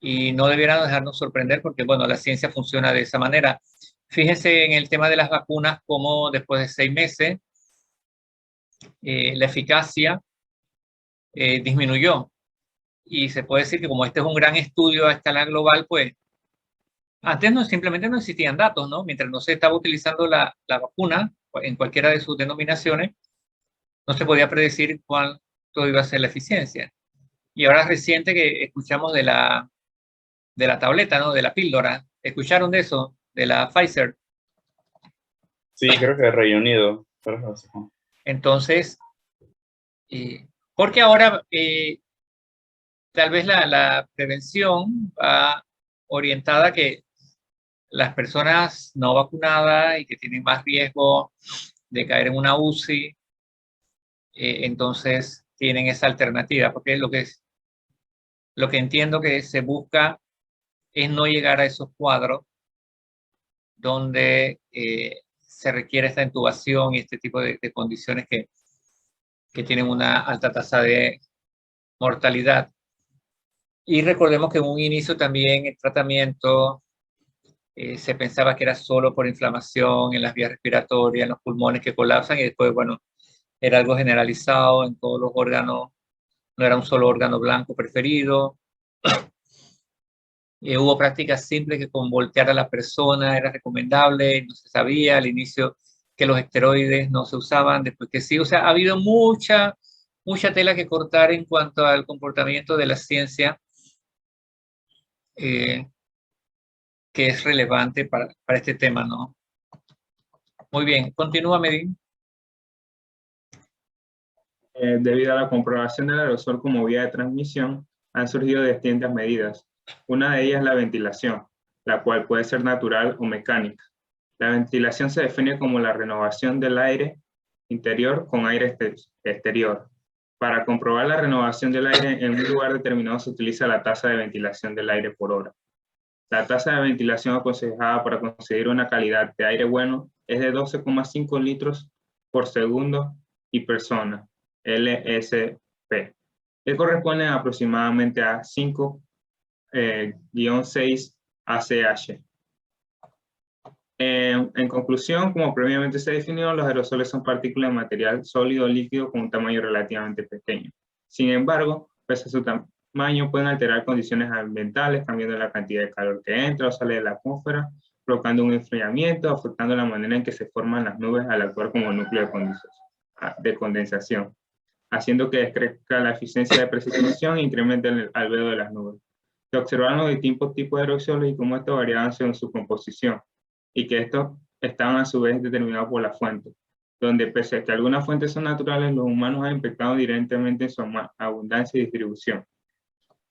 y no debiera dejarnos sorprender porque, bueno, la ciencia funciona de esa manera. Fíjense en el tema de las vacunas, como después de 6 meses, la eficacia disminuyó. Y se puede decir que como este es un gran estudio a escala global, pues antes simplemente no existían datos, ¿no? Mientras no se estaba utilizando la vacuna en cualquiera de sus denominaciones, no se podía predecir cuánto iba a ser la eficiencia. Y ahora reciente que escuchamos de la tableta, ¿no? De la píldora. ¿Escucharon de eso? De la Pfizer. Sí, creo que Reino Unido. Entonces, porque ahora tal vez la prevención va orientada a que las personas no vacunadas y que tienen más riesgo de caer en una UCI, entonces tienen esa alternativa, porque lo que entiendo que se busca es no llegar a esos cuadros donde se requiere esta intubación y este tipo de condiciones que tienen una alta tasa de mortalidad. Y recordemos que en un inicio también el tratamiento se pensaba que era solo por inflamación en las vías respiratorias, en los pulmones que colapsan, y después, bueno, era algo generalizado en todos los órganos, no era un solo órgano blanco preferido. Hubo prácticas simples que con voltear a la persona era recomendable, no se sabía al inicio que los esteroides no se usaban, después que sí. O sea, ha habido mucha tela que cortar en cuanto al comportamiento de la ciencia, que es relevante para este tema, ¿no? Muy bien, continúa, Medin. Debido a la comprobación del aerosol como vía de transmisión, han surgido distintas medidas. Una de ellas es la ventilación, la cual puede ser natural o mecánica. La ventilación se define como la renovación del aire interior con aire exterior. Para comprobar la renovación del aire en un lugar determinado se utiliza la tasa de ventilación del aire por hora. La tasa de ventilación aconsejada para conseguir una calidad de aire bueno es de 12,5 litros por segundo y persona, LSP, que corresponde aproximadamente a 5-6 ACH. En conclusión, como previamente se definió, los aerosoles son partículas de material sólido o líquido con un tamaño relativamente pequeño. Sin embargo, pese a su tamaño, pueden alterar condiciones ambientales, cambiando la cantidad de calor que entra o sale de la atmósfera, provocando un enfriamiento, afectando la manera en que se forman las nubes al actuar como núcleo de condensación, haciendo que descrezca la eficiencia de precipitación e incremente el albedo de las nubes. Se observaron los distintos tipos de aerosoles y cómo estos variaban según su composición, y que estos estaban a su vez determinados por la fuente, donde pese a que algunas fuentes son naturales, los humanos han impactado directamente en su abundancia y distribución.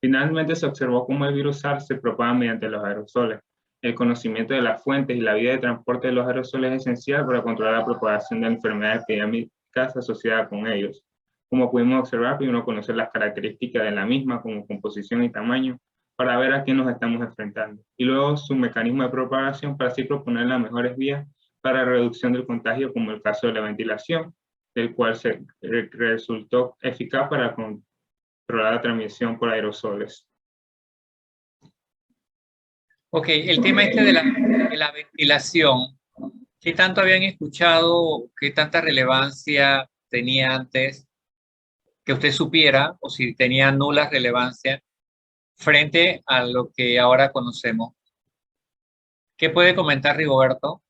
Finalmente se observó cómo el virus SARS se propaga mediante los aerosoles. El conocimiento de las fuentes y la vía de transporte de los aerosoles es esencial para controlar la propagación de enfermedades epidémicas asociadas con ellos. Como pudimos observar, primero conocer las características de la misma como composición y tamaño, para ver a qué nos estamos enfrentando, y luego su mecanismo de propagación para así proponer las mejores vías para reducción del contagio, como el caso de la ventilación, del cual se resultó eficaz para controlar la transmisión por aerosoles. Ok, el tema este de la ventilación, ¿qué tanto habían escuchado, qué tanta relevancia tenía antes que usted supiera, o si tenía nula relevancia frente a lo que ahora conocemos? ¿Qué puede comentar Rigoberto?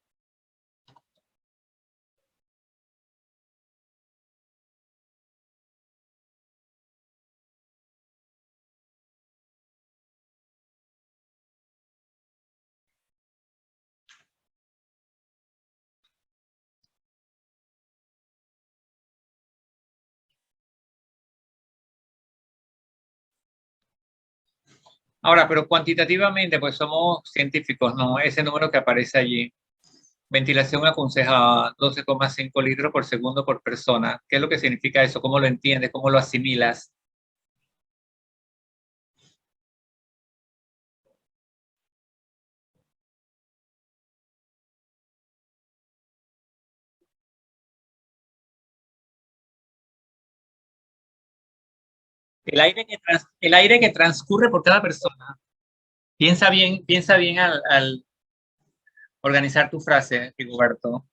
Ahora, pero cuantitativamente, pues somos científicos, ¿no? Ese número que aparece allí. Ventilación aconsejada, 12,5 litros por segundo por persona. ¿Qué es lo que significa eso? ¿Cómo lo entiendes? ¿Cómo lo asimilas? El aire que transcurre por cada persona. Piensa bien al organizar tu frase, Rigoberto.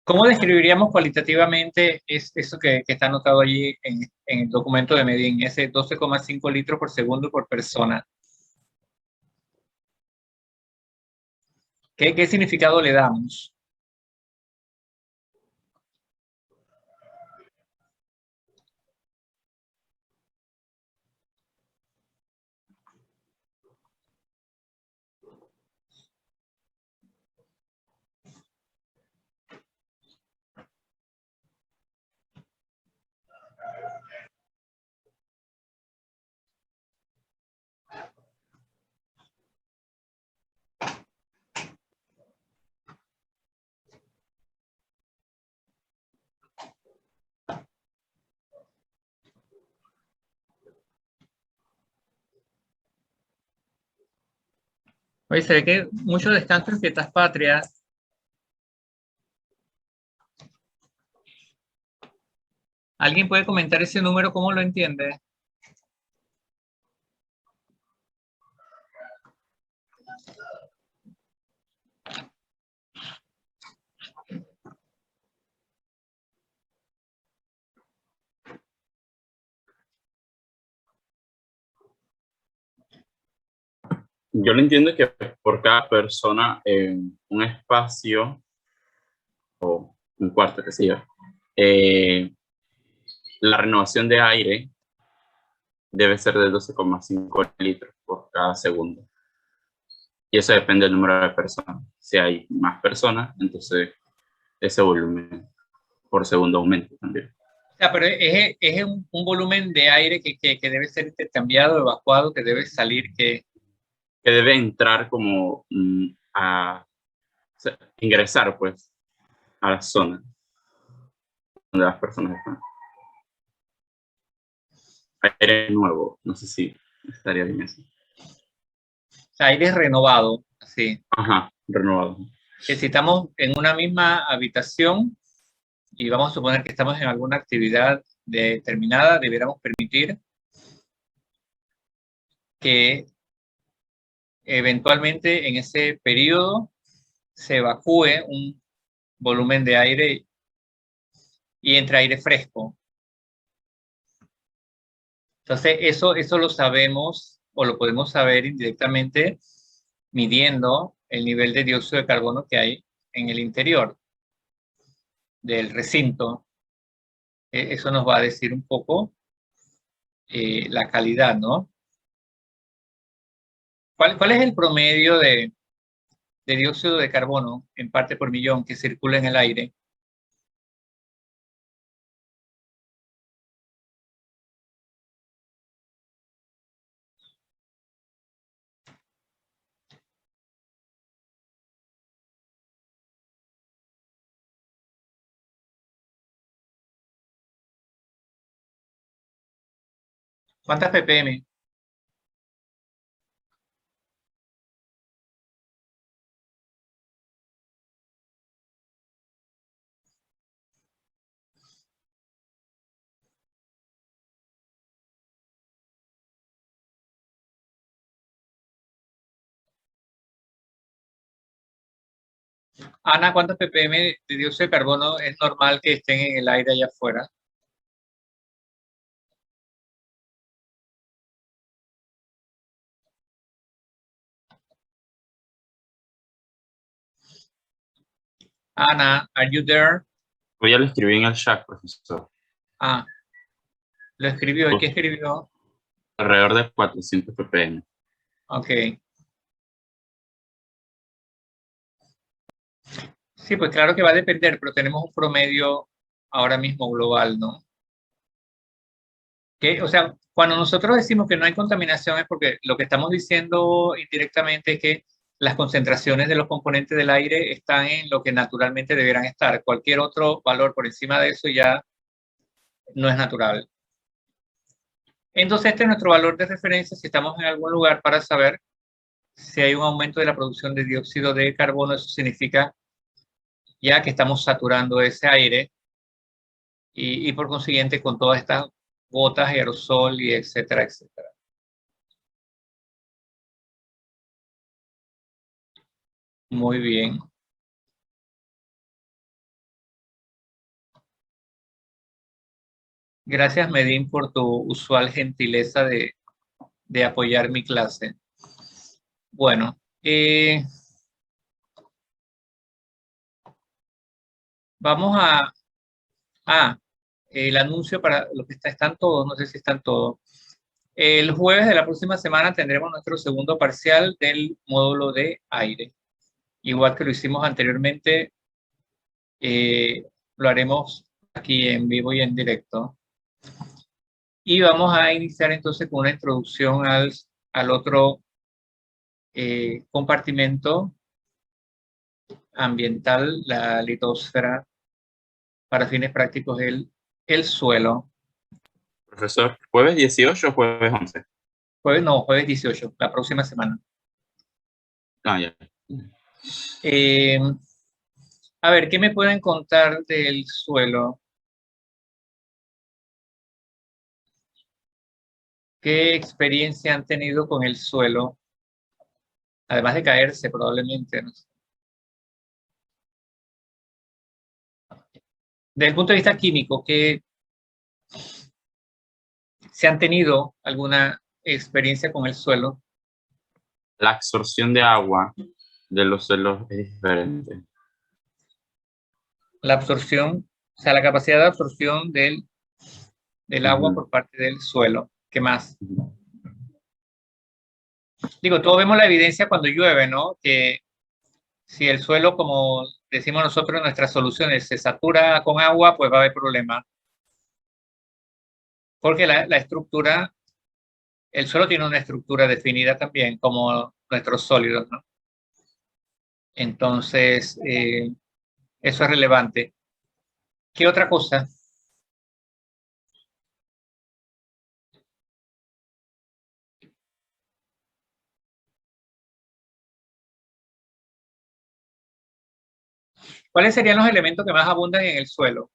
¿Cómo describiríamos cualitativamente eso que está anotado allí en el documento de Medin, ese 12,5 litros por segundo por persona? ¿Qué significado le damos? Oye, se ve que mucho descanso en Pietas Patrias. ¿Alguien puede comentar ese número? ¿Cómo lo entiende? Yo lo entiendo que por cada persona en un espacio o un cuarto, qué sé yo, la renovación de aire debe ser de 12,5 litros por cada segundo. Y eso depende del número de personas. Si hay más personas, entonces ese volumen por segundo aumenta también. O sea, pero es un volumen de aire que debe ser intercambiado, evacuado, que debe salir, que debe entrar como a ingresar pues a la zona donde las personas están. Aire nuevo, no sé si estaría bien eso. o sea, aire renovado, así. Ajá, renovado. Que si estamos en una misma habitación y vamos a suponer que estamos en alguna actividad determinada, debiéramos permitir que eventualmente en ese periodo se evacúe un volumen de aire y entre aire fresco. Entonces, eso lo sabemos o lo podemos saber indirectamente midiendo el nivel de dióxido de carbono que hay en el interior del recinto. Eso nos va a decir un poco la calidad, ¿no? ¿Cuál es el promedio de dióxido de carbono en parte por millón que circula en el aire? ¿Cuántas ppm? Ana, ¿cuántos ppm de dióxido de carbono es normal que estén en el aire allá afuera? Ana, are you there? Pues ya lo escribí en el chat, profesor. Ah, lo escribió. ¿Y qué escribió? Alrededor de 400 ppm. Ok. Sí, pues claro que va a depender, pero tenemos un promedio ahora mismo global, ¿no? O sea, Cuando nosotros decimos que no hay contaminación es porque lo que estamos diciendo indirectamente es que las concentraciones de los componentes del aire están en lo que naturalmente debieran estar. Cualquier otro valor por encima de eso ya no es natural. Entonces, este es nuestro valor de referencia si estamos en algún lugar para saber si hay un aumento de la producción de dióxido de carbono. Eso significa ya que estamos saturando ese aire y por consiguiente con todas estas gotas, aerosol y etcétera, etcétera. Muy bien. Gracias, Medín, por tu usual gentileza de apoyar mi clase. Bueno, vamos el anuncio para los que están todos, no sé si están todos. El jueves de la próxima semana tendremos nuestro segundo parcial del módulo de aire. Igual que lo hicimos anteriormente, lo haremos aquí en vivo y en directo. Y vamos a iniciar entonces con una introducción al otro compartimento ambiental, la litosfera, para fines prácticos el suelo. Profesor, ¿jueves 18 o jueves 11? Jueves 18, la próxima semana. Ah, ya. A ver, ¿qué me pueden contar del suelo? ¿Qué experiencia han tenido con el suelo? Además de caerse, probablemente, ¿no? Desde el punto de vista químico, ¿qué si han tenido alguna experiencia con el suelo? La absorción de agua de los suelos es diferente. La absorción, o sea, la capacidad de absorción del agua por parte del suelo. ¿Qué más? Digo, todos vemos la evidencia cuando llueve, ¿no? Que si el suelo, como decimos nosotros en nuestras soluciones, se satura con agua, pues va a haber problema. Porque la estructura, el suelo tiene una estructura definida también, como nuestros sólidos, ¿no? Entonces, eso es relevante. ¿Qué otra cosa? ¿Cuáles serían los elementos que más abundan en el suelo?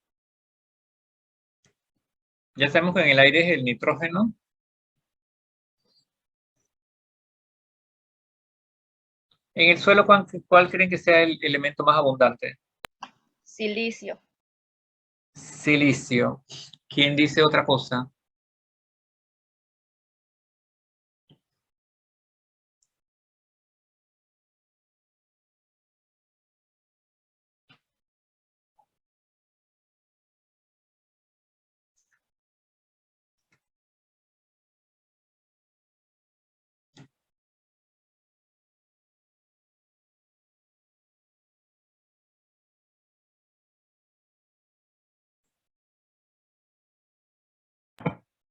Ya sabemos que en el aire es el nitrógeno. En el suelo, ¿cuál creen que sea el elemento más abundante? Silicio. Silicio. ¿Quién dice otra cosa?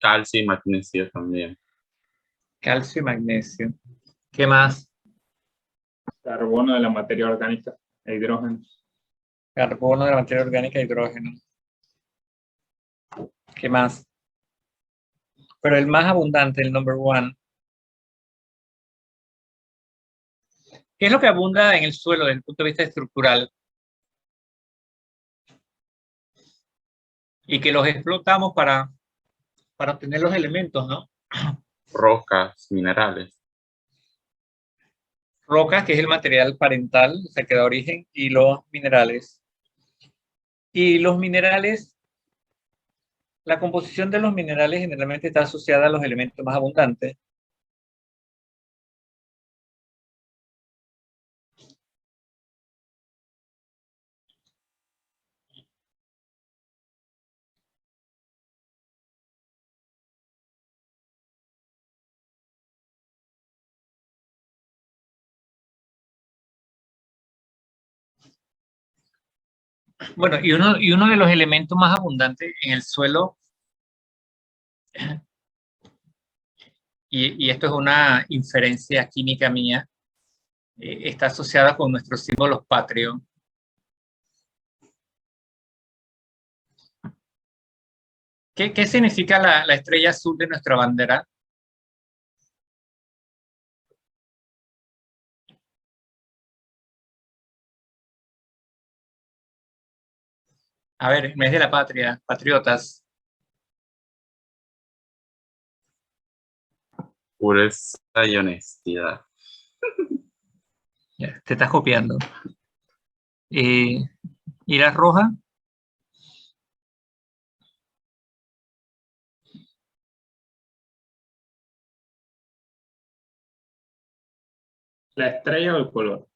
Calcio y magnesio también. Calcio y magnesio. ¿Qué más? Carbono de la materia orgánica e hidrógeno. Carbono de la materia orgánica e hidrógeno. ¿Qué más? Pero el más abundante, el number one. ¿Qué es lo que abunda en el suelo desde el punto de vista estructural? Y que los explotamos para obtener los elementos, ¿no? Rocas, minerales. Rocas, que es el material parental, o sea, que da origen, y los minerales. Y los minerales, la composición de los minerales generalmente está asociada a los elementos más abundantes. Bueno, y uno de los elementos más abundantes en el suelo y esto es una inferencia química mía, está asociada con nuestros símbolos patrios. ¿Qué significa la estrella azul de nuestra bandera? A ver, mes de la patria, patriotas. Pureza y honestidad. Ya, te estás copiando. ¿Y la roja? ¿La estrella o el color?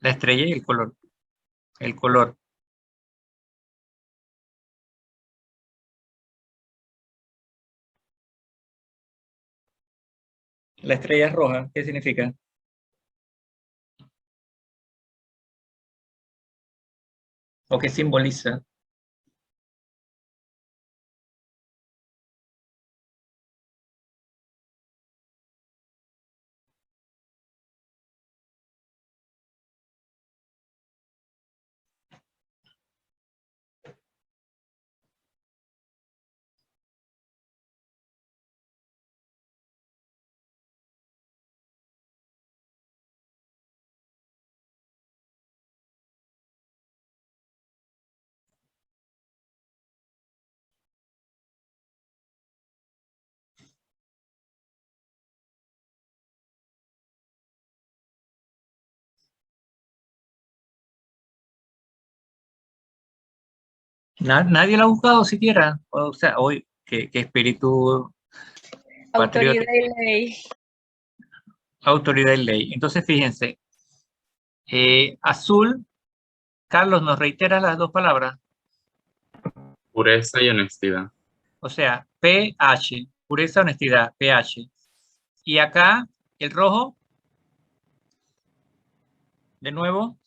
La estrella y el color. El color. La estrella es roja, ¿qué significa? ¿O qué simboliza? Nadie lo ha buscado siquiera. O sea, hoy, qué espíritu Autoridad patriótico, y ley. autoridad y ley. Entonces, fíjense, azul, Carlos, ¿nos reitera las dos palabras? Pureza y honestidad. O sea, pH, pureza, honestidad, pH. Y acá, el rojo, de nuevo,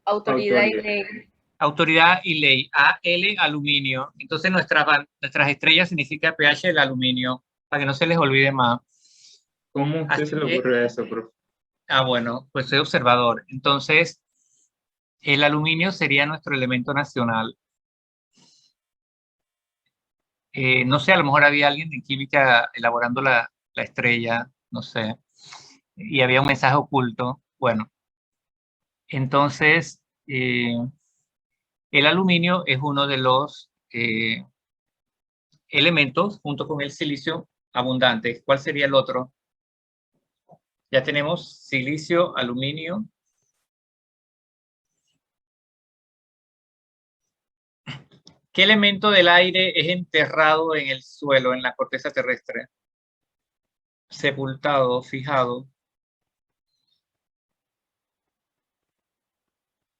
Autoridad y Autoridad. ley. autoridad y ley, AL, aluminio. Entonces, nuestras estrellas significa pH del aluminio, para que no se les olvide más. ¿Cómo a usted se Así le que, ocurre eso, profe? bueno, pues soy observador. Entonces, el aluminio sería nuestro elemento nacional. No sé, a lo mejor había alguien en química elaborando la estrella, no sé, y había un mensaje oculto. Bueno, entonces, el aluminio es uno de los elementos, junto con el silicio, abundantes. ¿Cuál sería el otro? Ya tenemos silicio, aluminio. ¿Qué elemento del aire es enterrado en el suelo, en la corteza terrestre? Sepultado, fijado.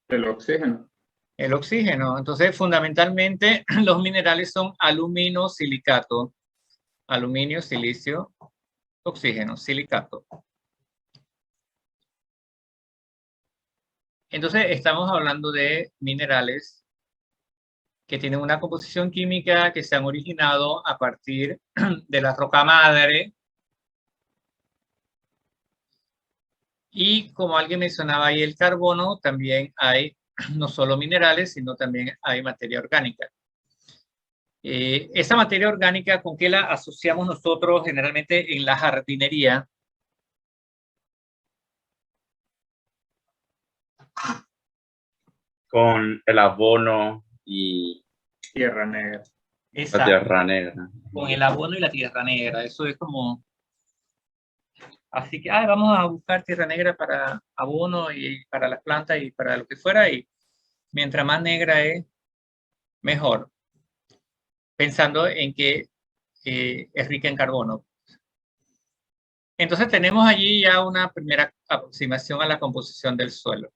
El oxígeno. El oxígeno. Entonces, fundamentalmente, los minerales son aluminosilicato. Aluminio, silicio, oxígeno, silicato. Entonces, estamos hablando de minerales que tienen una composición química que se han originado a partir de la roca madre. Y como alguien mencionaba ahí, el carbono, también hay no solo minerales, sino también hay materia orgánica. Esa materia orgánica, ¿con qué la asociamos nosotros generalmente en la jardinería? Con el abono y Tierra negra. la Exacto, tierra negra. con el abono y la tierra negra. Eso es como... Así que vamos a buscar tierra negra para abono y para las plantas y para lo que fuera. Y mientras más negra es, mejor. Pensando en que es rica en carbono. Entonces tenemos allí ya una primera aproximación a la composición del suelo.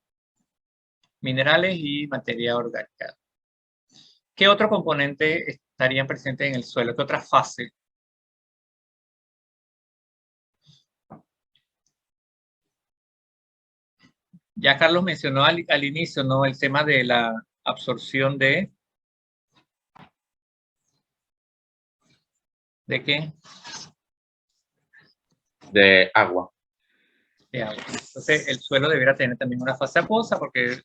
Minerales y materia orgánica. ¿Qué otro componente estarían presentes en el suelo? ¿Qué otra fase? Ya Carlos mencionó al inicio, ¿no? El tema de la absorción de ¿De qué? De agua. De agua. Entonces, el suelo deberá tener también una fase acuosa porque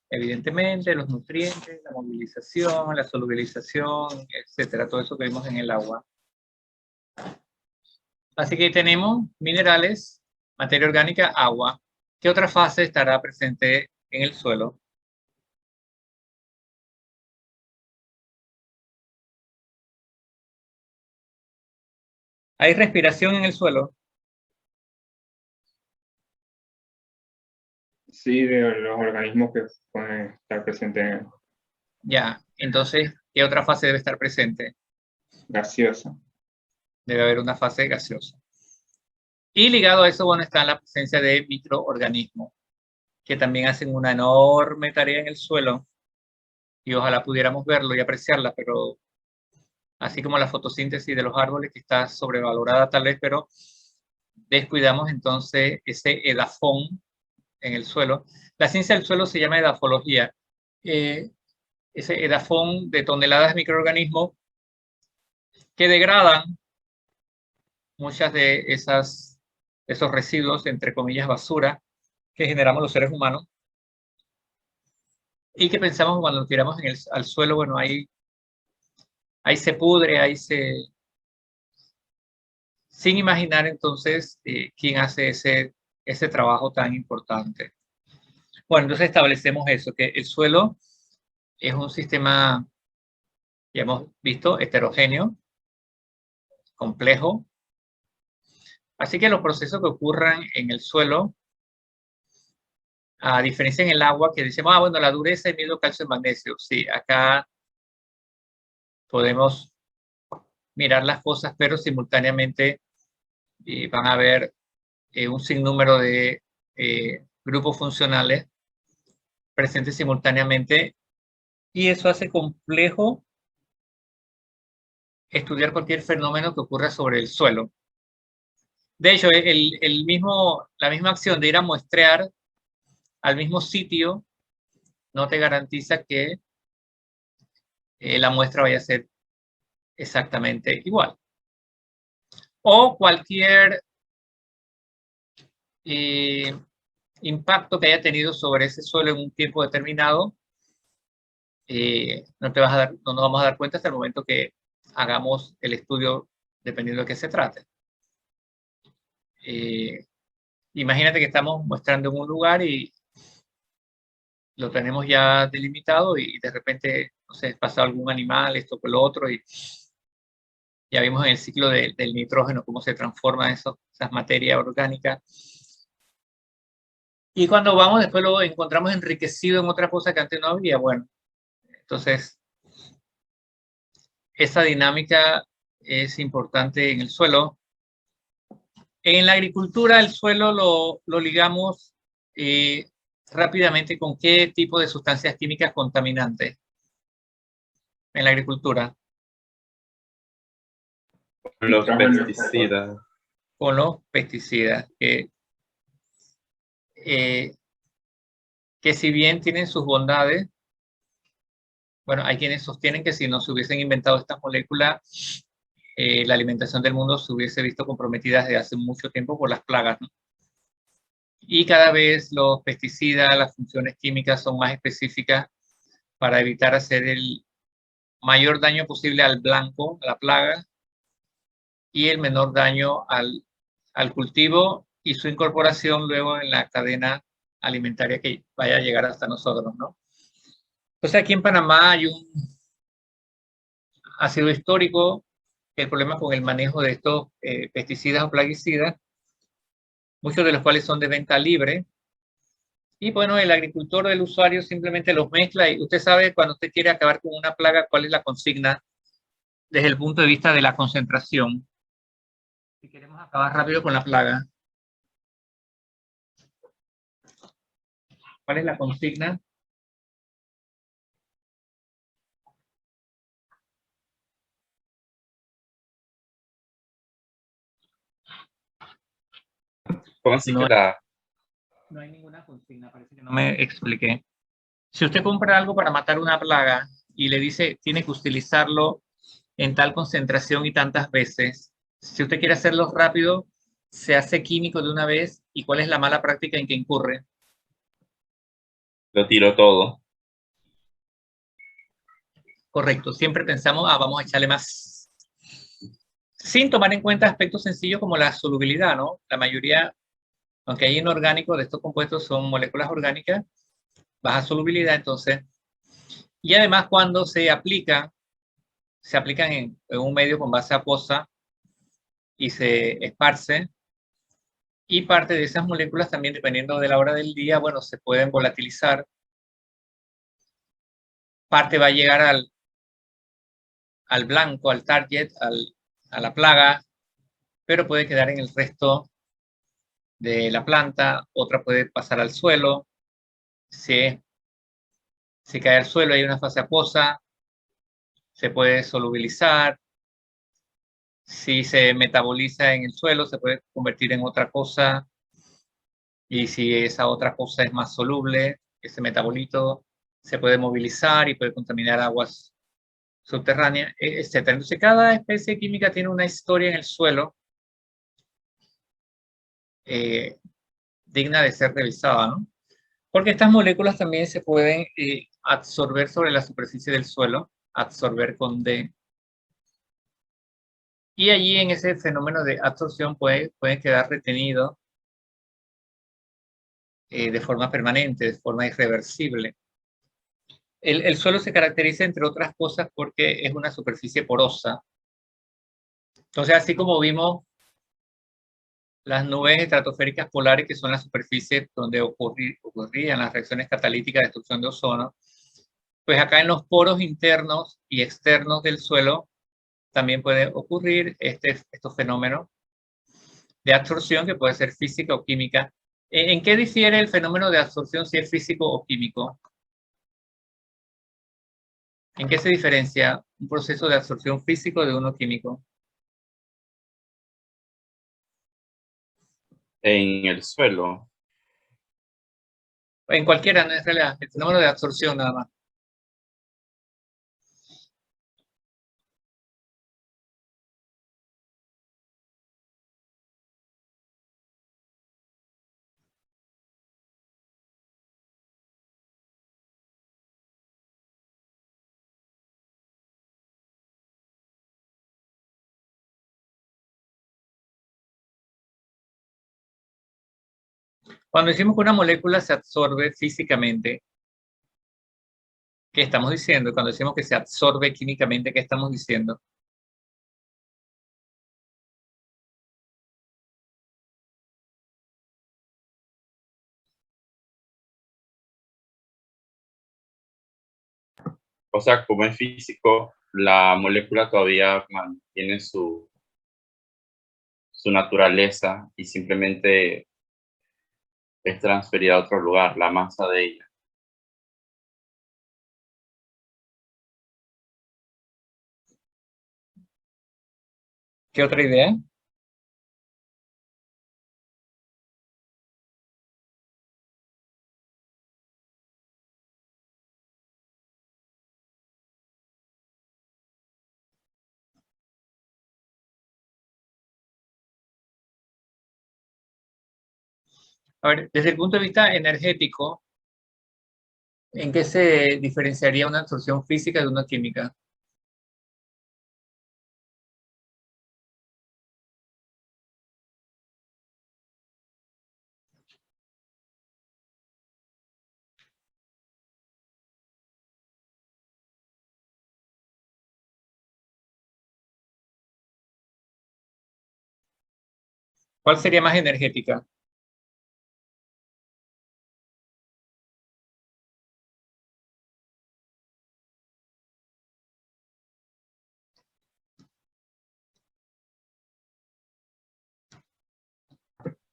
evidentemente los nutrientes, la movilización, la solubilización, etcétera, todo eso que vimos en el agua. Así que tenemos minerales, materia orgánica, agua. ¿Qué otra fase estará presente en el suelo? ¿Hay respiración en el suelo? Sí, de los organismos que pueden estar presentes en Ya, entonces, ¿qué otra fase debe estar presente? gaseosa. Debe haber una fase gaseosa. Y ligado a eso, bueno, está la presencia de microorganismos, que también hacen una enorme tarea en el suelo, y ojalá pudiéramos verlo y apreciarla, pero así como la fotosíntesis de los árboles, que está sobrevalorada tal vez, pero descuidamos entonces ese edafón en el suelo. La ciencia del suelo se llama edafología. Ese edafón de toneladas de microorganismos que degradan muchas de esos residuos, entre comillas, basura, que generamos los seres humanos, y que pensamos cuando lo tiramos al suelo, bueno, ahí se pudre, sin imaginar entonces quién hace ese trabajo tan importante. Bueno, entonces establecemos eso, que el suelo es un sistema, ya hemos visto, heterogéneo, complejo. Así que los procesos que ocurran en el suelo, a diferencia en el agua, que decimos, bueno, la dureza, el miedo, calcio y magnesio. Sí, acá podemos mirar las cosas, pero simultáneamente van a haber un sinnúmero de grupos funcionales presentes simultáneamente, y eso hace complejo estudiar cualquier fenómeno que ocurra sobre el suelo. De hecho, la misma acción de ir a muestrear al mismo sitio no te garantiza que la muestra vaya a ser exactamente igual. O cualquier impacto que haya tenido sobre ese suelo en un tiempo determinado, no nos vamos a dar cuenta hasta el momento que hagamos el estudio, dependiendo de qué se trate. Imagínate que estamos muestrando en un lugar y lo tenemos ya delimitado y de repente, no sé, pasa algún animal, esto con lo otro, y ya vimos en el ciclo del nitrógeno cómo se transforma esas materias orgánicas. Y cuando vamos, después lo encontramos enriquecido en otra cosa que antes no había. Bueno, entonces, esa dinámica es importante en el suelo. En la agricultura, el suelo lo ligamos rápidamente con qué tipo de sustancias químicas contaminantes en la agricultura. Los pesticidas. Con los pesticidas, que si bien tienen sus bondades, bueno, hay quienes sostienen que si no se hubiesen inventado estas moléculas, la alimentación del mundo se hubiese visto comprometida desde hace mucho tiempo por las plagas, ¿no? Y cada vez los pesticidas, las funciones químicas son más específicas para evitar hacer el mayor daño posible al blanco, a la plaga, y el menor daño al cultivo y su incorporación luego en la cadena alimentaria que vaya a llegar hasta nosotros, ¿no? Entonces aquí en Panamá ha sido histórico el problema con el manejo de estos pesticidas o plaguicidas, muchos de los cuales son de venta libre. Y bueno, el agricultor, el usuario simplemente los mezcla, y usted sabe cuando usted quiere acabar con una plaga, cuál es la consigna desde el punto de vista de la concentración. Si queremos acabar rápido con la plaga, ¿cuál es la consigna? ¿Cómo así que la...? No hay ninguna consigna, parece que no me expliqué. Si usted compra algo para matar una plaga y le dice tiene que utilizarlo en tal concentración y tantas veces. Si usted quiere hacerlo rápido, se hace químico de una vez. ¿Y cuál es la mala práctica en que incurre? Lo tiro todo. Correcto, siempre pensamos, vamos a echarle más, sin tomar en cuenta aspectos sencillos como la solubilidad, ¿no? La mayoría, aunque hay inorgánicos de estos compuestos, son moléculas orgánicas, baja solubilidad, entonces, y además cuando se aplican en un medio con base acuosa y se esparce, y parte de esas moléculas también, dependiendo de la hora del día, bueno, se pueden volatilizar. Parte va a llegar al blanco, al target, a la plaga, pero puede quedar en el resto de la planta, otra puede pasar al suelo. Si cae al suelo, hay una fase acuosa, se puede solubilizar. Si se metaboliza en el suelo, se puede convertir en otra cosa. Y si esa otra cosa es más soluble, ese metabolito se puede movilizar y puede contaminar aguas subterráneas, etc. Entonces, cada especie química tiene una historia en el suelo digna de ser revisada, ¿no? Porque estas moléculas también se pueden absorber sobre la superficie del suelo, absorber con D. Y allí en ese fenómeno de absorción pueden quedar retenidos de forma permanente, de forma irreversible. El suelo se caracteriza, entre otras cosas, porque es una superficie porosa. Entonces, así como vimos las nubes estratosféricas polares, que son las superficies donde ocurrían las reacciones catalíticas de destrucción de ozono, pues acá en los poros internos y externos del suelo también puede ocurrir estos fenómenos de absorción, que puede ser física o química. ¿En qué difiere el fenómeno de absorción si es físico o químico? ¿En qué se diferencia un proceso de absorción físico de uno químico? En el suelo. En cualquiera, en realidad, el fenómeno de absorción nada más. Cuando decimos que una molécula se absorbe físicamente, ¿qué estamos diciendo? Cuando decimos que se absorbe químicamente, ¿qué estamos diciendo? O sea, como es físico, la molécula todavía mantiene su naturaleza y simplemente es transferida a otro lugar, la masa de ella. ¿Qué otra idea? A ver, desde el punto de vista energético, ¿en qué se diferenciaría una absorción física de una química? ¿Cuál sería más energética?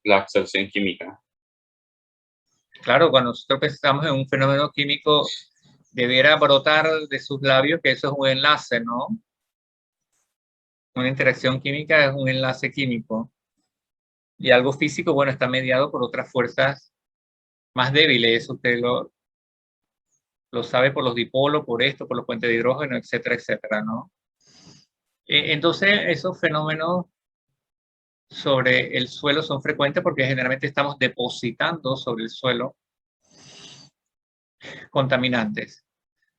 La absorción química. Claro, cuando nosotros pensamos en un fenómeno químico, debiera brotar de sus labios que eso es un enlace, ¿no? Una interacción química es un enlace químico. Y algo físico, bueno, está mediado por otras fuerzas más débiles. Eso usted lo sabe por los dipolos, por esto, por los puentes de hidrógeno, etcétera, etcétera, ¿no? Entonces, esos fenómenos sobre el suelo son frecuentes porque generalmente estamos depositando sobre el suelo contaminantes.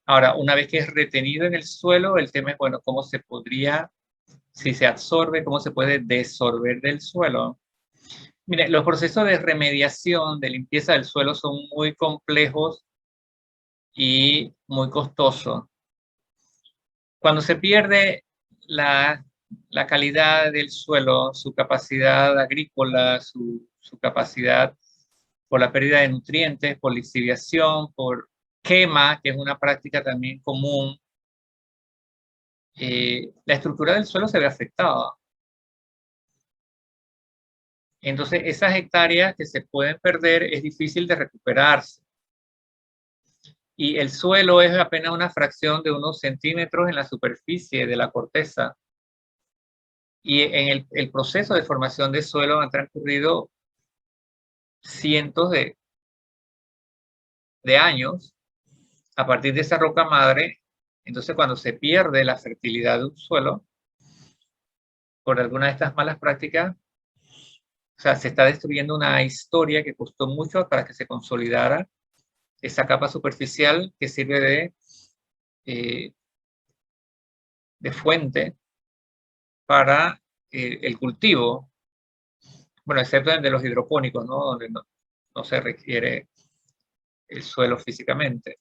Ahora, una vez que es retenido en el suelo, el tema es, bueno, cómo se podría, si se absorbe, cómo se puede desorber del suelo. Mire, los procesos de remediación, de limpieza del suelo son muy complejos y muy costosos. Cuando se pierde la calidad del suelo, su capacidad agrícola, su capacidad por la pérdida de nutrientes, por lixiviación, por quema, que es una práctica también común, la estructura del suelo se ve afectada. Entonces, esas hectáreas que se pueden perder es difícil de recuperarse. Y el suelo es apenas una fracción de unos centímetros en la superficie de la corteza. Y en el proceso de formación de suelo han transcurrido cientos de años a partir de esa roca madre. Entonces, cuando se pierde la fertilidad de un suelo por alguna de estas malas prácticas, o sea, se está destruyendo una historia que costó mucho para que se consolidara esa capa superficial que sirve de fuente para el cultivo. Bueno, excepto de los hidropónicos, ¿no? Donde no se requiere el suelo físicamente.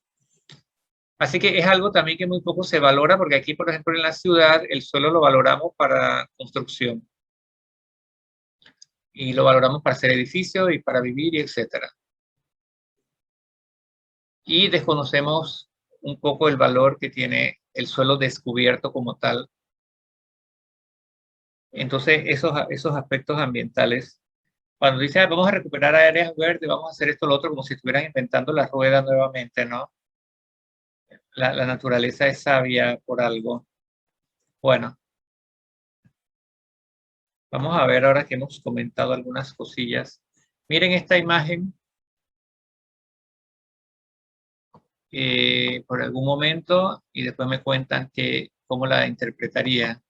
Así que es algo también que muy poco se valora, porque aquí, por ejemplo, en la ciudad, el suelo lo valoramos para construcción. Y lo valoramos para hacer edificios y para vivir, y etcétera. Y desconocemos un poco el valor que tiene el suelo descubierto como tal. Entonces, esos aspectos ambientales, cuando dice, vamos a recuperar áreas verdes, vamos a hacer esto, lo otro, como si estuvieran inventando la rueda nuevamente, ¿no? La naturaleza es sabia por algo. Bueno, vamos a ver ahora que hemos comentado algunas cosillas. Miren esta imagen. Por algún momento y después me cuentan cómo la interpretaría.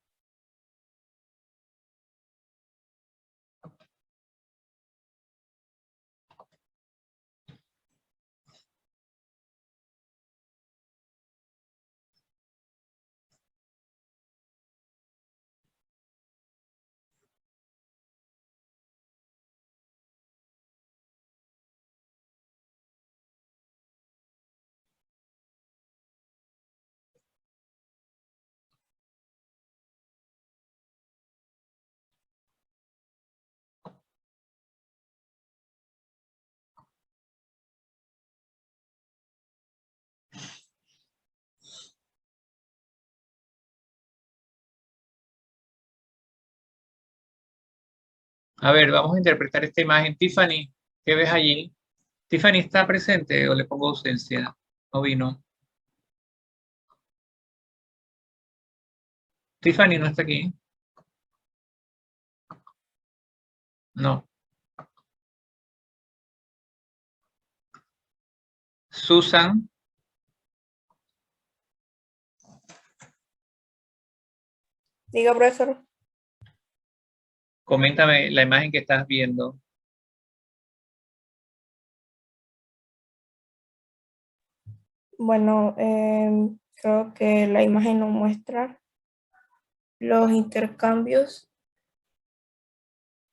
A ver, vamos a interpretar esta imagen. Tiffany, ¿qué ves allí? ¿Tiffany está presente o le pongo ausencia? No vino. Tiffany no está aquí. No. Susan, Diga, profesor. coméntame la imagen que estás viendo. Bueno, creo que la imagen nos muestra los intercambios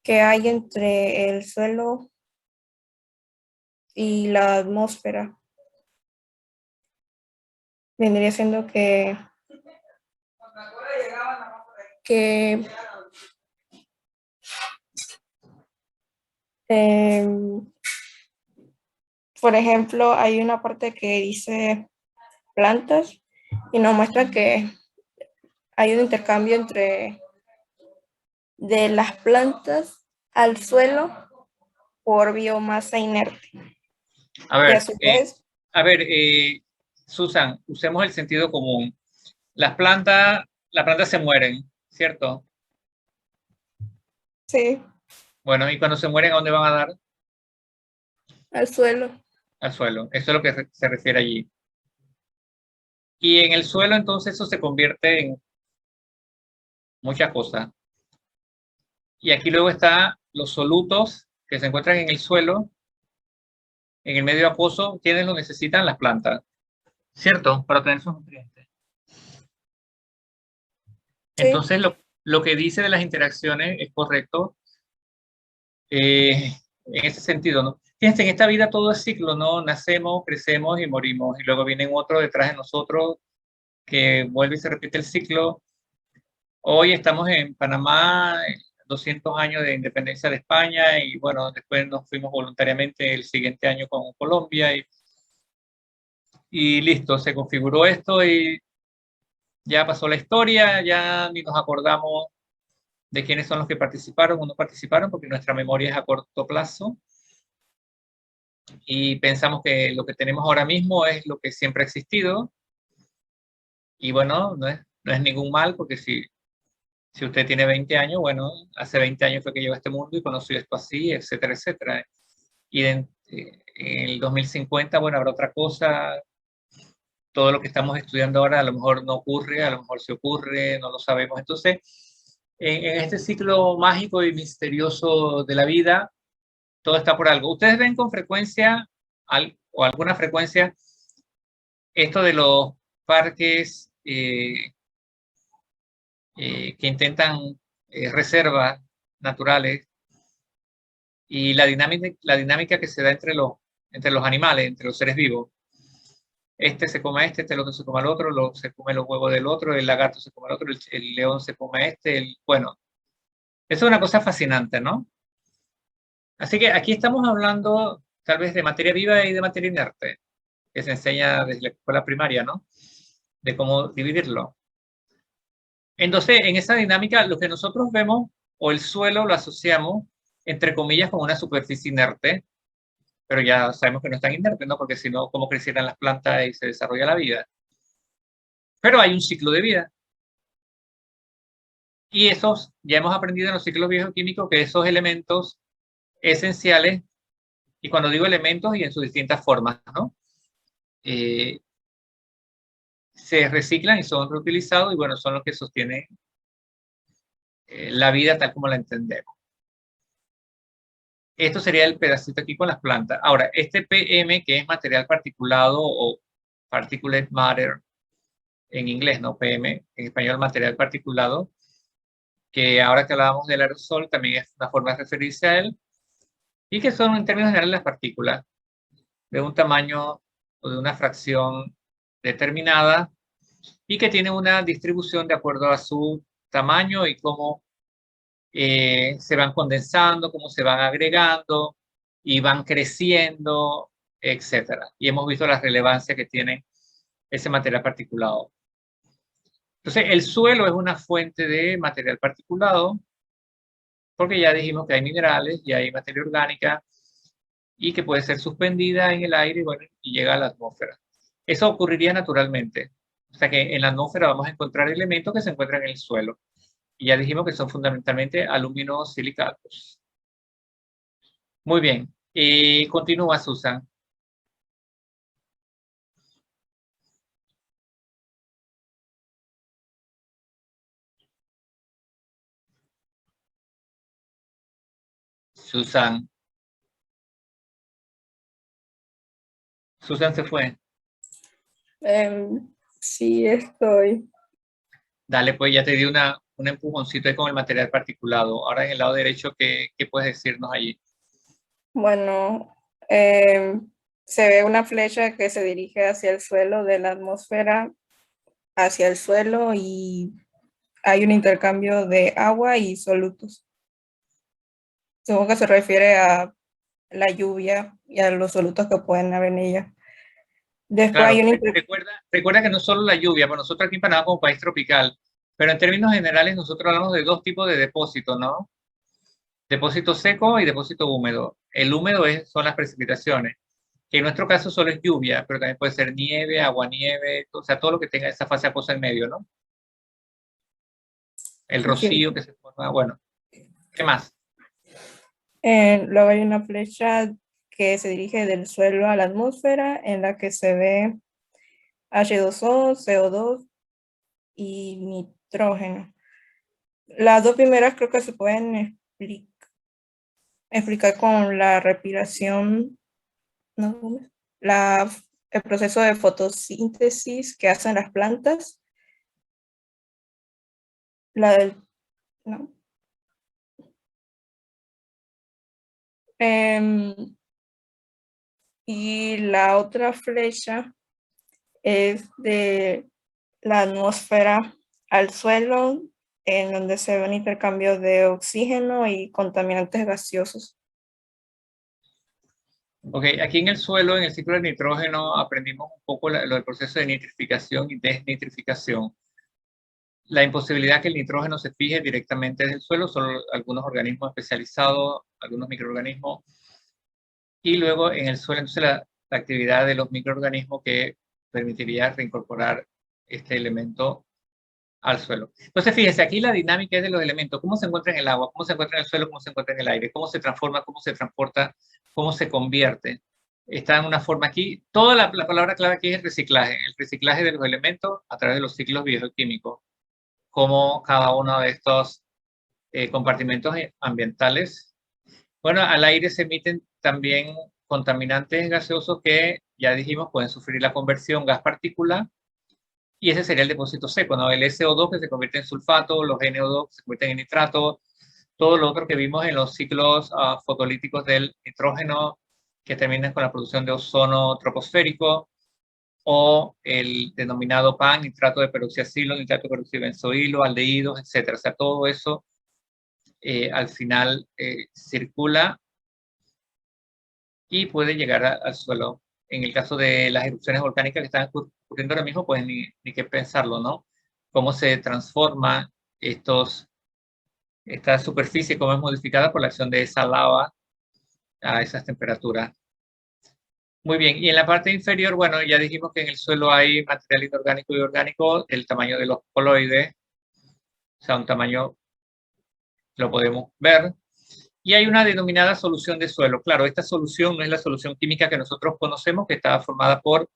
que hay entre el suelo y la atmósfera. Vendría siendo que por ejemplo, hay una parte que dice plantas y nos muestra que hay un intercambio entre de las plantas al suelo por biomasa inerte. A Y ver, a su vez, Susan, usemos el sentido común. Las plantas se mueren, ¿cierto? sí, Bueno, y cuando se mueren, ¿a dónde van a dar? al suelo. Al suelo. Eso es lo que se refiere allí. Y en el suelo, entonces, eso se convierte muchas cosas. Y aquí luego están los solutos que se encuentran en el suelo, en el medio acuoso, quienes lo necesitan las plantas, ¿cierto? Para obtener sus nutrientes. Sí. Entonces, lo que dice de las interacciones es correcto en ese sentido, ¿no? Fíjense, en esta vida todo es ciclo, ¿no? Nacemos, crecemos y morimos, y luego viene otro detrás de nosotros que vuelve y se repite el ciclo. Hoy estamos en Panamá, 200 años de independencia de España, y bueno, después nos fuimos voluntariamente el siguiente año con Colombia, y listo, se configuró esto y ya pasó la historia, ya ni nos acordamos de quiénes son los que participaron o no participaron, porque nuestra memoria es a corto plazo, y pensamos que lo que tenemos ahora mismo es lo que siempre ha existido, y bueno, no es ningún mal, porque si usted tiene 20 años, bueno, hace 20 años fue que llegó a este mundo y conoció esto así, etcétera, etcétera. Y en el 2050, bueno, habrá otra cosa. Todo lo que estamos estudiando ahora a lo mejor no ocurre, a lo mejor se ocurre, no lo sabemos. Entonces, en este ciclo mágico y misterioso de la vida, todo está por algo. ¿Ustedes ven con frecuencia o alguna frecuencia esto de los parques que intentan reservas naturales y la dinámica que se da entre los animales, entre los seres vivos? Este se come a este, el otro se come al otro, se come los huevos del otro, el lagarto se come al otro, el león se come a este, bueno, eso es una cosa fascinante, ¿no? Así que aquí estamos hablando tal vez de materia viva y de materia inerte, que se enseña desde la escuela primaria, ¿no? De cómo dividirlo. Entonces, en esa dinámica, lo que nosotros vemos, o el suelo lo asociamos, entre comillas, con una superficie inerte, pero ya sabemos que no es tan inerte, ¿no? Porque si no, ¿cómo crecieran las plantas y se desarrolla la vida? Pero hay un ciclo de vida. Y esos, ya hemos aprendido en los ciclos bioquímicos que esos elementos esenciales, y cuando digo elementos y en sus distintas formas, ¿no? Se reciclan y son reutilizados y bueno, son los que sostienen la vida tal como la entendemos. Esto sería el pedacito aquí con las plantas. Ahora, este PM, que es material particulado o particulate matter en inglés, ¿no? PM, en español material particulado, que ahora que hablábamos del aerosol también es una forma de referirse a él, y que son en términos generales las partículas de un tamaño o de una fracción determinada y que tienen una distribución de acuerdo a su tamaño y cómo se van condensando, cómo se van agregando y van creciendo, etcétera. Y hemos visto la relevancia que tiene ese material particulado. Entonces, el suelo es una fuente de material particulado porque ya dijimos que hay minerales y hay materia orgánica y que puede ser suspendida en el aire y, bueno, y llega a la atmósfera. Eso ocurriría naturalmente. O sea que en la atmósfera vamos a encontrar elementos que se encuentran en el suelo. Y ya dijimos que son fundamentalmente alumínios silicatos. Muy bien. Continúa, Susan. Susan. Susan se fue. Sí, estoy. Dale, pues ya te di un empujoncito ahí con el material particulado. Ahora en el lado derecho, ¿qué puedes decirnos allí? Bueno, se ve una flecha que se dirige hacia el suelo de la atmósfera, hacia el suelo, y hay un intercambio de agua y solutos. Supongo que se refiere a la lluvia y a los solutos que pueden haber en ella. Después Claro, hay un recuerda que no solo la lluvia, pues nosotros aquí en Panamá como país tropical, pero en términos generales nosotros hablamos de dos tipos de depósitos, ¿no? Depósito seco y depósito húmedo. El húmedo son las precipitaciones, que en nuestro caso solo es lluvia, pero también puede ser nieve, aguanieve, o sea, todo lo que tenga esa fase acuosa en medio, ¿no? El rocío que se forma, bueno. ¿Qué más? Luego hay una flecha que se dirige del suelo a la atmósfera, en la que se ve H2O, CO2 y nitrógeno. Las dos primeras creo que se pueden explicar con la respiración, ¿no? El proceso de fotosíntesis que hacen las plantas. La del, ¿no? Y la otra flecha es de la atmósfera al suelo, en donde se ve un intercambio de oxígeno y contaminantes gaseosos. Ok, aquí en el suelo, en el ciclo del nitrógeno, aprendimos un poco lo del proceso de nitrificación y desnitrificación. La imposibilidad que el nitrógeno se fije directamente desde el suelo, solo algunos organismos especializados, algunos microorganismos, y luego en el suelo, entonces la actividad de los microorganismos que permitiría reincorporar este elemento al suelo. Entonces, fíjense, aquí la dinámica es de los elementos, cómo se encuentra en el agua, cómo se encuentra en el suelo, cómo se encuentra en el aire, cómo se transforma, cómo se transporta, cómo se convierte. Está en una forma aquí, toda la palabra clave aquí es el reciclaje de los elementos a través de los ciclos bioquímicos, cómo cada uno de estos compartimentos ambientales. Bueno, al aire se emiten también contaminantes gaseosos que ya dijimos pueden sufrir la conversión gas-partícula, y ese sería el depósito seco, ¿no? El SO2 que se convierte en sulfato, los NO2 que se convierten en nitrato, todo lo otro que vimos en los ciclos fotolíticos del nitrógeno que terminan con la producción de ozono troposférico, o el denominado PAN, nitrato de peroxiacilo, nitrato de peroxibenzoilo, aldehídos, etc. O sea, todo eso al final circula y puede llegar al suelo. En el caso de las erupciones volcánicas que están ocurriendo ahora mismo, pues ni qué pensarlo, ¿no? Cómo se transforma esta superficie, cómo es modificada por la acción de esa lava a esas temperaturas. Muy bien, y en la parte inferior, bueno, ya dijimos que en el suelo hay material inorgánico y orgánico del tamaño de los coloides, o sea, un tamaño lo podemos ver. Y hay una denominada solución de suelo. Claro, esta solución no es la solución química que nosotros conocemos, que está formada por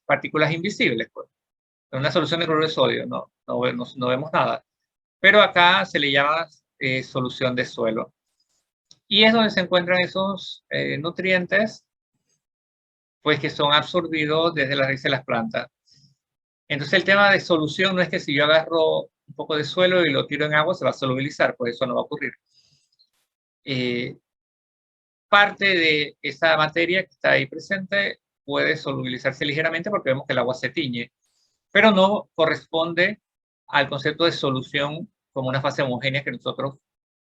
partículas invisibles. Pues. Es una solución de cloruro de sodio, no vemos nada. Pero acá se le llama solución de suelo. Y es donde se encuentran esos nutrientes, pues que son absorbidos desde la raíz de las plantas. Entonces el tema de solución no es que si yo agarro un poco de suelo y lo tiro en agua se va a solubilizar, pues eso no va a ocurrir. Parte de esa materia que está ahí presente puede solubilizarse ligeramente porque vemos que el agua se tiñe, pero no corresponde al concepto de solución como una fase homogénea que nosotros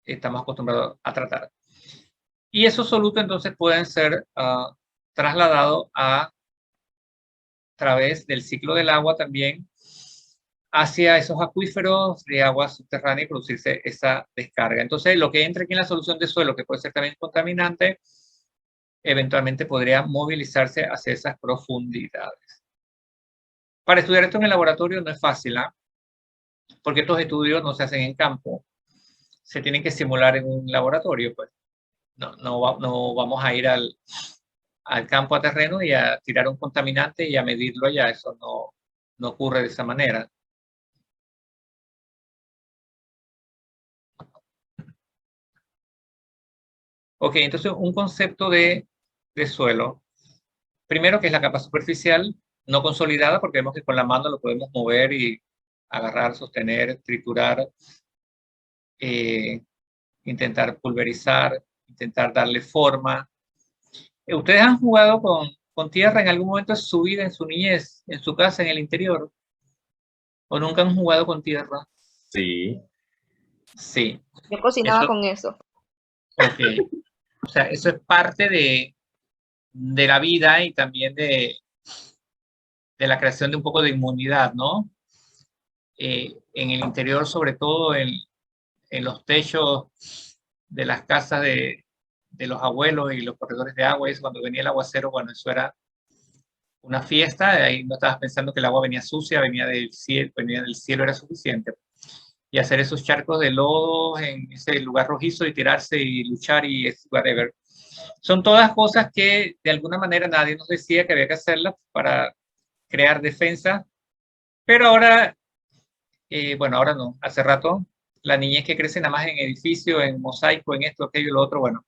estamos acostumbrados a tratar. Y esos solutos entonces pueden ser trasladados a través del ciclo del agua también hacia esos acuíferos de agua subterránea y producirse esa descarga. Entonces, lo que entra aquí en la solución de suelo, que puede ser también contaminante, eventualmente podría movilizarse hacia esas profundidades. Para estudiar esto en el laboratorio no es fácil, ¿eh? Porque estos estudios no se hacen en campo, se tienen que simular en un laboratorio, pues. No vamos a ir al campo a terreno y a tirar un contaminante y a medirlo allá, eso no ocurre de esa manera. Ok, entonces un concepto de suelo. Primero, que es la capa superficial, no consolidada, porque vemos que con la mano lo podemos mover y agarrar, sostener, triturar, intentar pulverizar, intentar darle forma. ¿Ustedes han jugado con tierra en algún momento de su vida, en su niñez, en su casa, en el interior? ¿O nunca han jugado con tierra? Sí. Sí. Yo cocinaba con eso. Ok. O sea, eso es parte de la vida y también de la creación de un poco de inmunidad, ¿no? En el interior, sobre todo en los techos de las casas de los abuelos y los corredores de agua, eso cuando venía el aguacero, bueno, eso era una fiesta, ahí no estabas pensando que el agua venía sucia, venía del cielo, era suficiente. Y hacer esos charcos de lodo en ese lugar rojizo y tirarse y luchar y whatever. Son todas cosas que de alguna manera nadie nos decía que había que hacerlas para crear defensa, pero ahora bueno, ahora no, hace rato, la niñez que crece nada más en edificio, en mosaico, en esto, aquello, lo otro, bueno,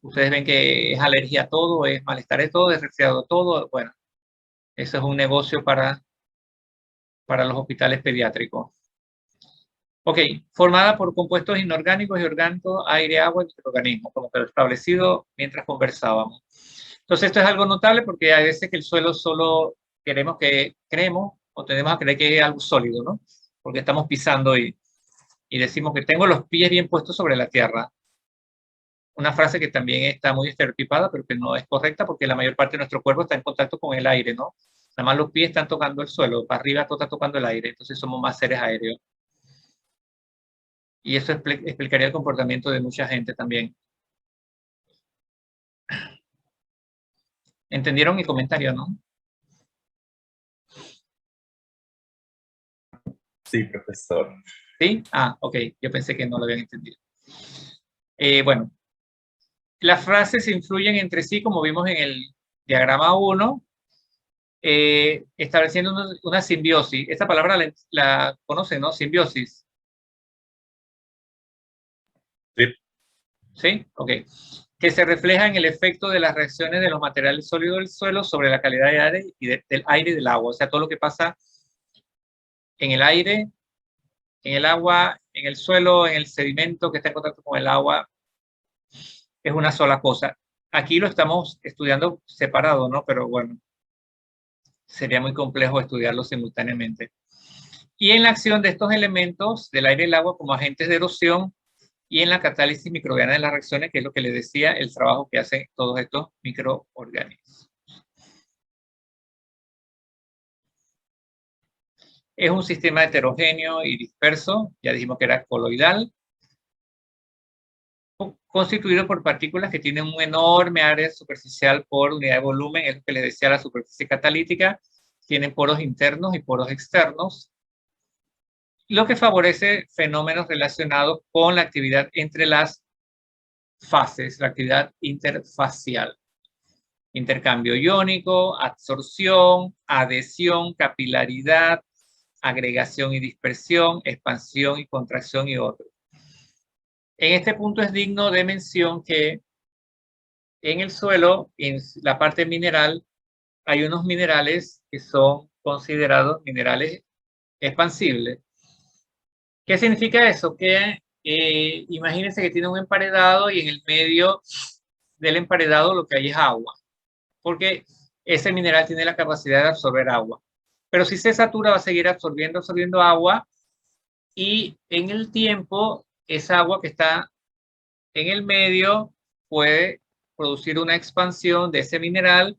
ustedes ven que es alergia a todo, es malestar de todo, es resfriado de todo, bueno, eso es un negocio para los hospitales pediátricos. Ok, formada por compuestos inorgánicos y orgánicos, aire, agua y microorganismos, como que lo establecido mientras conversábamos. Entonces esto es algo notable porque hay veces que el suelo solo creemos o tenemos a creer que es algo sólido, ¿no? Porque estamos pisando y decimos que tengo los pies bien puestos sobre la tierra. Una frase que también está muy estereotipada, pero que no es correcta porque la mayor parte de nuestro cuerpo está en contacto con el aire, ¿no? Nada más los pies están tocando el suelo, para arriba todo está tocando el aire, entonces somos más seres aéreos. Y eso explicaría el comportamiento de mucha gente también. ¿Entendieron mi comentario, no? Sí, profesor. ¿Sí? Ah, ok. Yo pensé que no lo habían entendido. Bueno, las frases influyen entre sí, como vimos en el diagrama 1, estableciendo una simbiosis. Esta palabra la conocen, ¿no? Simbiosis. Sí. ¿Sí? Ok. Que se refleja en el efecto de las reacciones de los materiales sólidos del suelo sobre la calidad de aire y del aire y del agua. O sea, todo lo que pasa en el aire, en el agua, en el suelo, en el sedimento que está en contacto con el agua, es una sola cosa. Aquí lo estamos estudiando separado, ¿no? Pero bueno, sería muy complejo estudiarlo simultáneamente. Y en la acción de estos elementos del aire y el agua como agentes de erosión y en la catálisis microbiana de las reacciones, que es lo que les decía, el trabajo que hacen todos estos microorganismos. Es un sistema heterogéneo y disperso, ya dijimos que era coloidal, constituido por partículas que tienen un enorme área superficial por unidad de volumen, es lo que les decía la superficie catalítica, tienen poros internos y poros externos, lo que favorece fenómenos relacionados con la actividad entre las fases, la actividad interfacial. Intercambio iónico, absorción, adhesión, capilaridad, agregación y dispersión, expansión y contracción y otros. En este punto es digno de mención que en el suelo, en la parte mineral, hay unos minerales que son considerados minerales expansibles. ¿Qué significa eso? Que imagínense que tiene un emparedado y en el medio del emparedado lo que hay es agua, porque ese mineral tiene la capacidad de absorber agua. Pero si se satura va a seguir absorbiendo agua y en el tiempo esa agua que está en el medio puede producir una expansión de ese mineral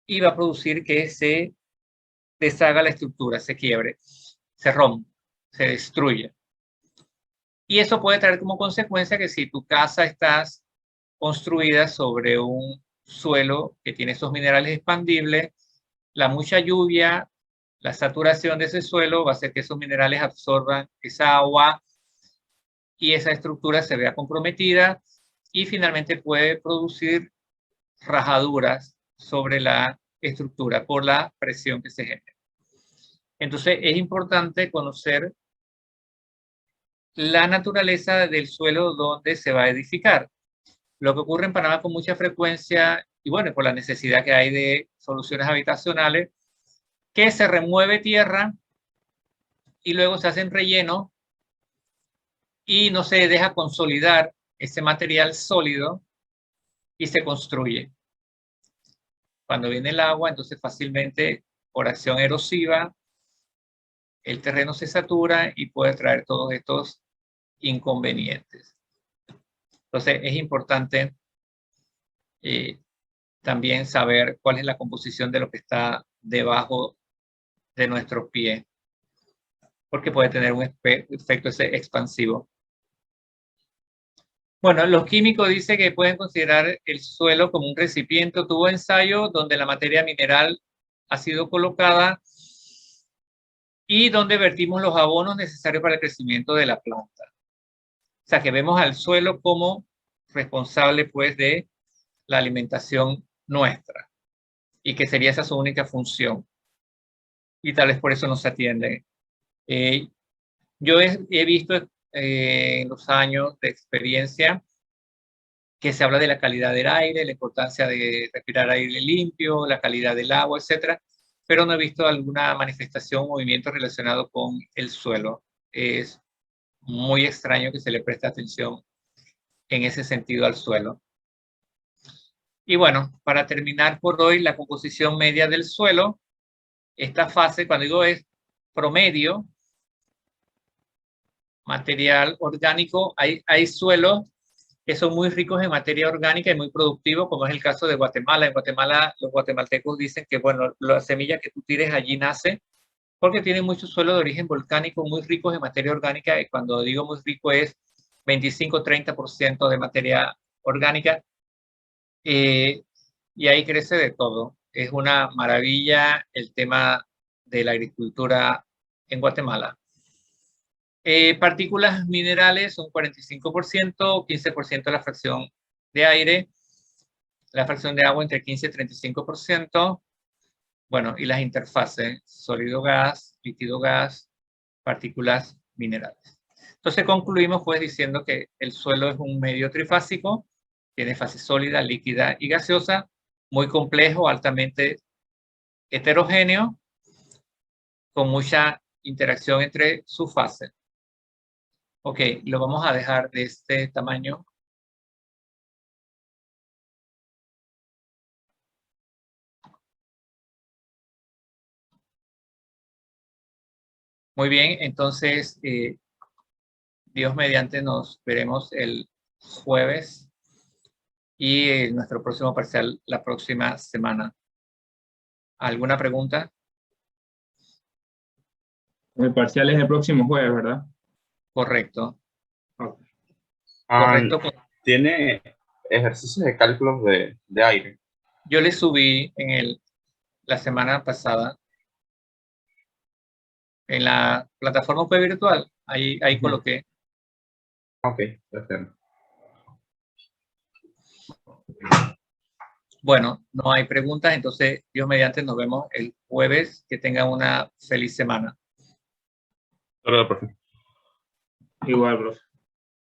y va a producir que se deshaga la estructura, se quiebre, se rompe, se destruye. Y eso puede traer como consecuencia que si tu casa está construida sobre un suelo que tiene esos minerales expandibles, la mucha lluvia, la saturación de ese suelo va a hacer que esos minerales absorban esa agua y esa estructura se vea comprometida y finalmente puede producir rajaduras sobre la estructura por la presión que se genera. Entonces es importante conocer la naturaleza del suelo donde se va a edificar. Lo que ocurre en Panamá con mucha frecuencia, y bueno, por la necesidad que hay de soluciones habitacionales, que se remueve tierra y luego se hacen rellenos y no se deja consolidar ese material sólido y se construye. Cuando viene el agua, entonces fácilmente por acción erosiva, el terreno se satura y puede traer todos estos inconvenientes. Entonces es importante también saber cuál es la composición de lo que está debajo de nuestros pies, porque puede tener un efecto expansivo. Bueno, los químicos dicen que pueden considerar el suelo como un recipiente o tubo de ensayo donde la materia mineral ha sido colocada y donde vertimos los abonos necesarios para el crecimiento de la planta. O sea, que vemos al suelo como responsable, pues, de la alimentación nuestra y que sería esa su única función. Y tal vez por eso no se atiende Yo he visto en los años de experiencia que se habla de la calidad del aire, la importancia de respirar aire limpio, la calidad del agua, etcétera, pero no he visto alguna manifestación o movimiento relacionado con el suelo. Es muy extraño que se le preste atención en ese sentido al suelo. Y bueno, para terminar por hoy, la composición media del suelo. Esta fase, cuando digo es promedio, material orgánico, hay suelos que son muy ricos en materia orgánica y muy productivos, como es el caso de Guatemala. En Guatemala, los guatemaltecos dicen que, bueno, la semilla que tú tires allí nace, porque tiene muchos suelos de origen volcánico muy ricos en materia orgánica, y cuando digo muy rico es 25-30% de materia orgánica, y ahí crece de todo. Es una maravilla el tema de la agricultura en Guatemala. Partículas minerales, un 45%, 15% la fracción de aire, la fracción de agua entre 15 y 35%. Bueno, y las interfaces, sólido-gas, líquido-gas, partículas minerales. Entonces concluimos pues diciendo que el suelo es un medio trifásico, tiene fase sólida, líquida y gaseosa, muy complejo, altamente heterogéneo, con mucha interacción entre sus fases. Ok, lo vamos a dejar de este tamaño. Muy bien, entonces, Dios mediante nos veremos el jueves y nuestro próximo parcial la próxima semana. ¿Alguna pregunta? El parcial es el próximo jueves, ¿verdad? Correcto. Ok. Correcto. ¿Tiene ejercicios de cálculos de aire? Yo le subí la semana pasada en la plataforma web virtual. Ahí coloqué. Ok, perfecto. Bueno, no hay preguntas, entonces Dios mediante nos vemos el jueves. Que tengan una feliz semana. Solo, profe. Igual, profe.